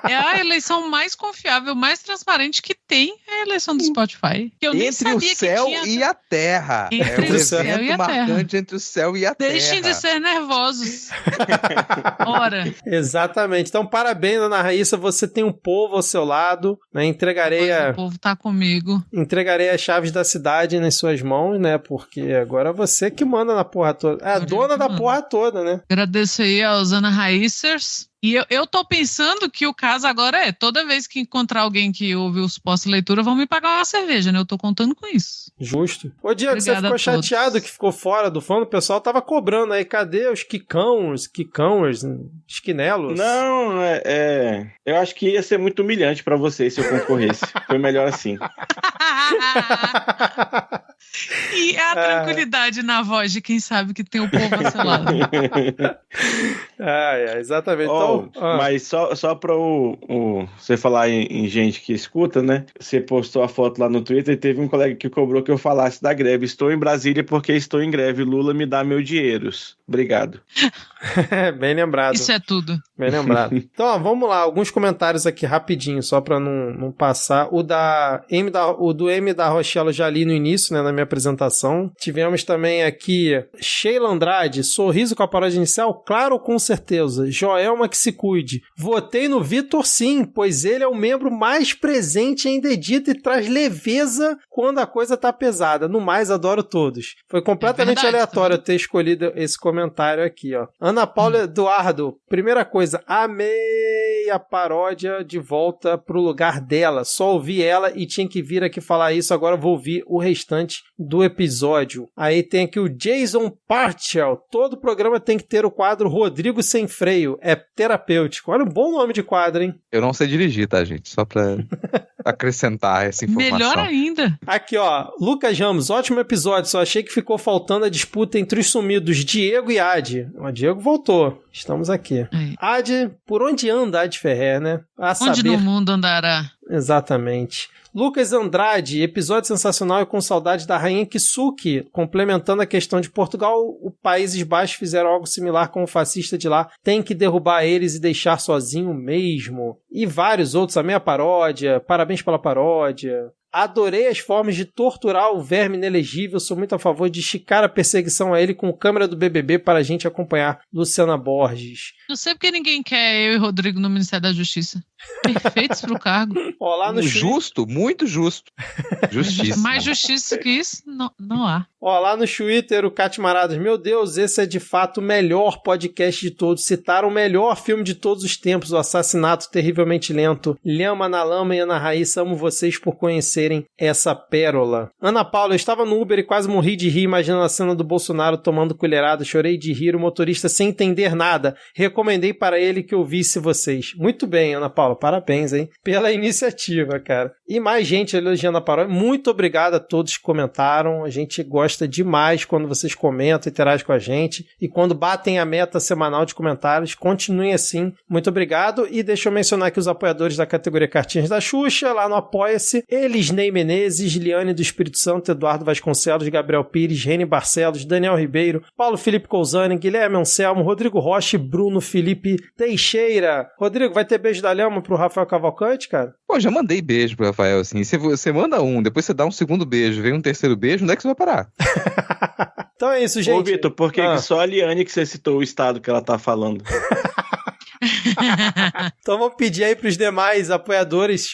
É a eleição mais confiável, mais transparente que tem, é a eleição do Spotify. Que eu nem entre o céu e a terra. Entre o céu e a terra. Marcante entre o céu e a terra. Deixem de ser nervosos. Ora. Exatamente. Então, parabéns, Ana Raíssa. Você tem um povo ao seu lado. Né? O povo tá comigo. Entregarei as chaves da cidade nas suas mãos, né? Porque agora você que manda na porra toda. É a dona da porra toda, né? Agradeço aí aos Ana Raíssers. E eu tô pensando que o caso agora toda vez que encontrar alguém que ouve os pós-leitura, vão me pagar uma cerveja, né? Eu tô contando com isso. Justo. Ô, Diego, você ficou chateado que ficou fora do fã? O pessoal tava cobrando aí, cadê os quicãos, esquinelos? Não, eu acho que ia ser muito humilhante pra você se eu concorresse. Foi melhor assim. E a tranquilidade na voz de quem sabe que tem o povo ao seu lado. Exatamente. Mas só pra você falar em gente que escuta, né? Você postou a foto lá no Twitter e teve um colega que cobrou que eu falasse da greve. Estou em Brasília porque estou em greve. Lula me dá meu dinheiros. Obrigado. Bem lembrado. Isso é tudo. Bem lembrado. Então, vamos lá. Alguns comentários aqui rapidinho, só pra não passar. O do M da Rochelle eu já li no início, né? Na minha apresentação. Tivemos também aqui Sheila Andrade. Sorriso com a paródia inicial? Claro, com certeza. Joelma que se cuide. Votei no Vitor sim, pois ele é o membro mais presente em Dedito e traz leveza quando a coisa tá pesada. No mais, adoro todos. Foi completamente aleatório eu ter escolhido esse comentário aqui, ó. Ana Paula Eduardo. Primeira coisa, amei a paródia de volta pro lugar dela. Só ouvi ela e tinha que vir aqui falar isso. Agora vou ouvir o restante do episódio. Aí tem aqui o Jason Partial. Todo programa tem que ter o quadro Rodrigo Sem Freio. É terapêutico. Olha um bom nome de quadro, hein? Eu não sei dirigir, tá, gente? Só pra acrescentar essa informação. Melhor ainda. Aqui, ó. Lucas Ramos, ótimo episódio. Só achei que ficou faltando a disputa entre os sumidos Diego e Adi. O Diego voltou. Estamos aqui. Adi, por onde anda Adi Ferrer, né? Onde no mundo andará? Exatamente. Lucas Andrade, episódio sensacional e com saudade da Rainha Kisuke. Complementando a questão de Portugal, os Países Baixos fizeram algo similar com o fascista de lá. Tem que derrubar eles e deixar sozinho mesmo. E vários outros, a minha paródia. Parabéns pela paródia. Adorei as formas de torturar o verme inelegível. Sou muito a favor de esticar a perseguição a ele com câmera do BBB para a gente acompanhar. Luciana Borges. Não sei porque ninguém quer eu e Rodrigo no Ministério da Justiça. Perfeitos pro cargo. Ó, no justo, muito justo. Justiça. Mais justiça que isso, não há. Ó, lá no Twitter, o Cate Maradas. Meu Deus, esse é de fato o melhor podcast de todos. Citaram o melhor filme de todos os tempos, O Assassinato Terrivelmente Lento. Lhama na Lama e Ana Raíssa, amo vocês por conhecer conhecerem essa pérola. Ana Paula, eu estava no Uber e quase morri de rir imaginando a cena do Bolsonaro tomando colherada, chorei de rir, o motorista sem entender nada. Recomendei para ele que ouvisse vocês. Muito bem, Ana Paula, parabéns, hein, pela iniciativa, cara. E mais gente elogiando a paródia. Muito obrigado a todos que comentaram. A gente gosta demais quando vocês comentam, interagem com a gente. E quando batem a meta semanal de comentários, continuem assim. Muito obrigado. E deixa eu mencionar aqui os apoiadores da categoria Cartinhas da Xuxa, lá no Apoia-se. Elisnei Menezes, Liane do Espírito Santo, Eduardo Vasconcelos, Gabriel Pires, Reni Barcelos, Daniel Ribeiro, Paulo Felipe Cousani, Guilherme Anselmo, Rodrigo Rocha e Bruno Felipe Teixeira. Rodrigo, vai ter beijo da Lhama pro Rafael Cavalcante, cara? Pô, já mandei beijo pro Rafael, assim. Você manda um, depois você dá um segundo beijo, vem um terceiro beijo, onde é que você vai parar? Então é isso, gente. Ô, Vitor, por que só a Liane que você citou o estado que ela tá falando? Então vamos pedir aí pros demais apoiadores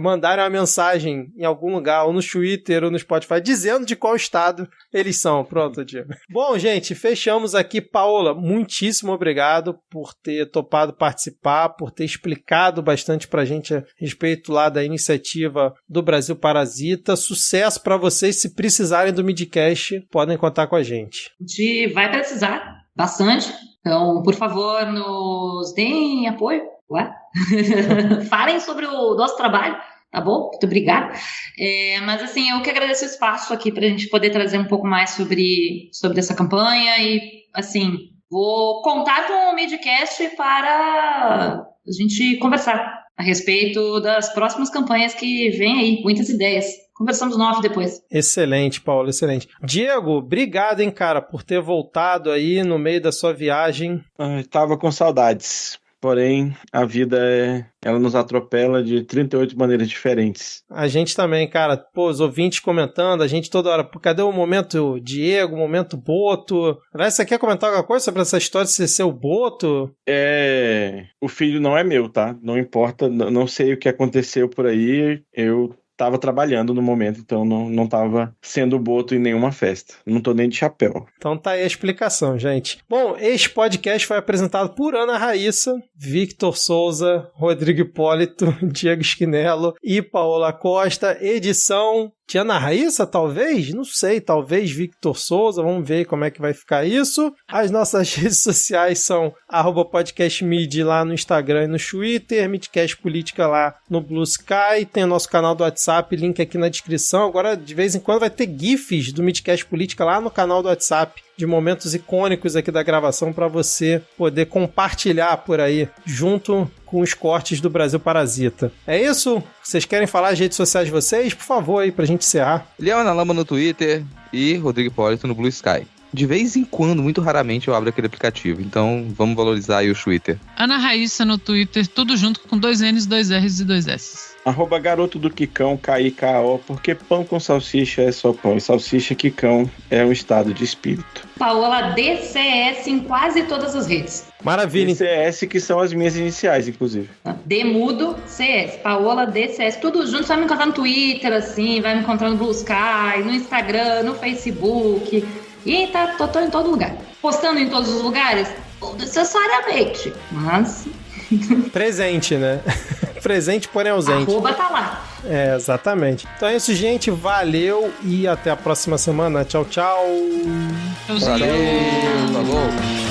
mandarem uma mensagem em algum lugar, ou no Twitter, ou no Spotify, dizendo de qual estado eles são. Pronto, Diego. Bom, gente, fechamos aqui. Paola, muitíssimo obrigado por ter topado participar, por ter explicado bastante pra gente a respeito lá da iniciativa do Brasil Parasita. Sucesso pra vocês. Se precisarem do Midcast, podem contar com a gente. A gente vai precisar bastante. Então, por favor, nos deem apoio. Falem sobre o nosso trabalho, tá bom? Muito obrigada. Mas, assim, eu que agradeço o espaço aqui para a gente poder trazer um pouco mais sobre essa campanha e, assim, vou contar com o Midcast para a gente conversar a respeito das próximas campanhas que vem aí. Muitas ideias. Conversamos no off depois. Excelente, Paulo, excelente. Diego, obrigado, hein, cara, por ter voltado aí no meio da sua viagem. Tava com saudades. Porém, a vida, ela nos atropela de 38 maneiras diferentes. A gente também, cara. Pô, os ouvintes comentando, a gente toda hora. Cadê o momento Diego, o momento Boto? Aliás, você quer comentar alguma coisa sobre essa história de ser o Boto? O filho não é meu, tá? Não importa, não sei o que aconteceu por aí. Eu tava trabalhando no momento, então não tava sendo Boto em nenhuma festa. Não tô nem de chapéu. Então tá aí a explicação, gente. Bom, este podcast foi apresentado por Ana Raíssa, Victor Souza, Rodrigo Hipólito, Diego Schinello e Paola Costa. Edição de Ana Raíssa, talvez? Não sei, talvez Victor Souza. Vamos ver como é que vai ficar isso. As nossas redes sociais são @podcastmid lá no Instagram e no Twitter, Midcast Política lá no Blue Sky, tem o nosso canal do WhatsApp, link aqui na descrição. Agora, de vez em quando, vai ter GIFs do Midcast Política lá no canal do WhatsApp, de momentos icônicos aqui da gravação para você poder compartilhar por aí, junto com os cortes do Brasil Parasita. É isso? Vocês querem falar as redes sociais de vocês? Por favor, aí, pra gente encerrar. Leona Lama no Twitter e Rodrigo Hipólito no Blue Sky. De vez em quando, muito raramente, eu abro aquele aplicativo. Então, vamos valorizar aí o Twitter. Ana Raíssa no Twitter, tudo junto com 2 N's, 2 R's e 2 S's. @garoto do Quicão, KIKO, porque pão com salsicha é só pão. E salsicha Quicão é um estado de espírito. Paola DCS em quase todas as redes. Maravilha. CS, que são as minhas iniciais, inclusive. Demudo CS, Paola DCS, tudo junto. Você vai me encontrar no Twitter, assim, vai me encontrar no Blue Sky, no Instagram, no Facebook. E tô em todo lugar. Postando em todos os lugares? Não necessariamente, mas... Presente, né? Presente, porém ausente. @ tá lá. Exatamente. Então é isso, gente. Valeu e até a próxima semana. Tchau, tchau. Tchauzinho. Valeu, falou.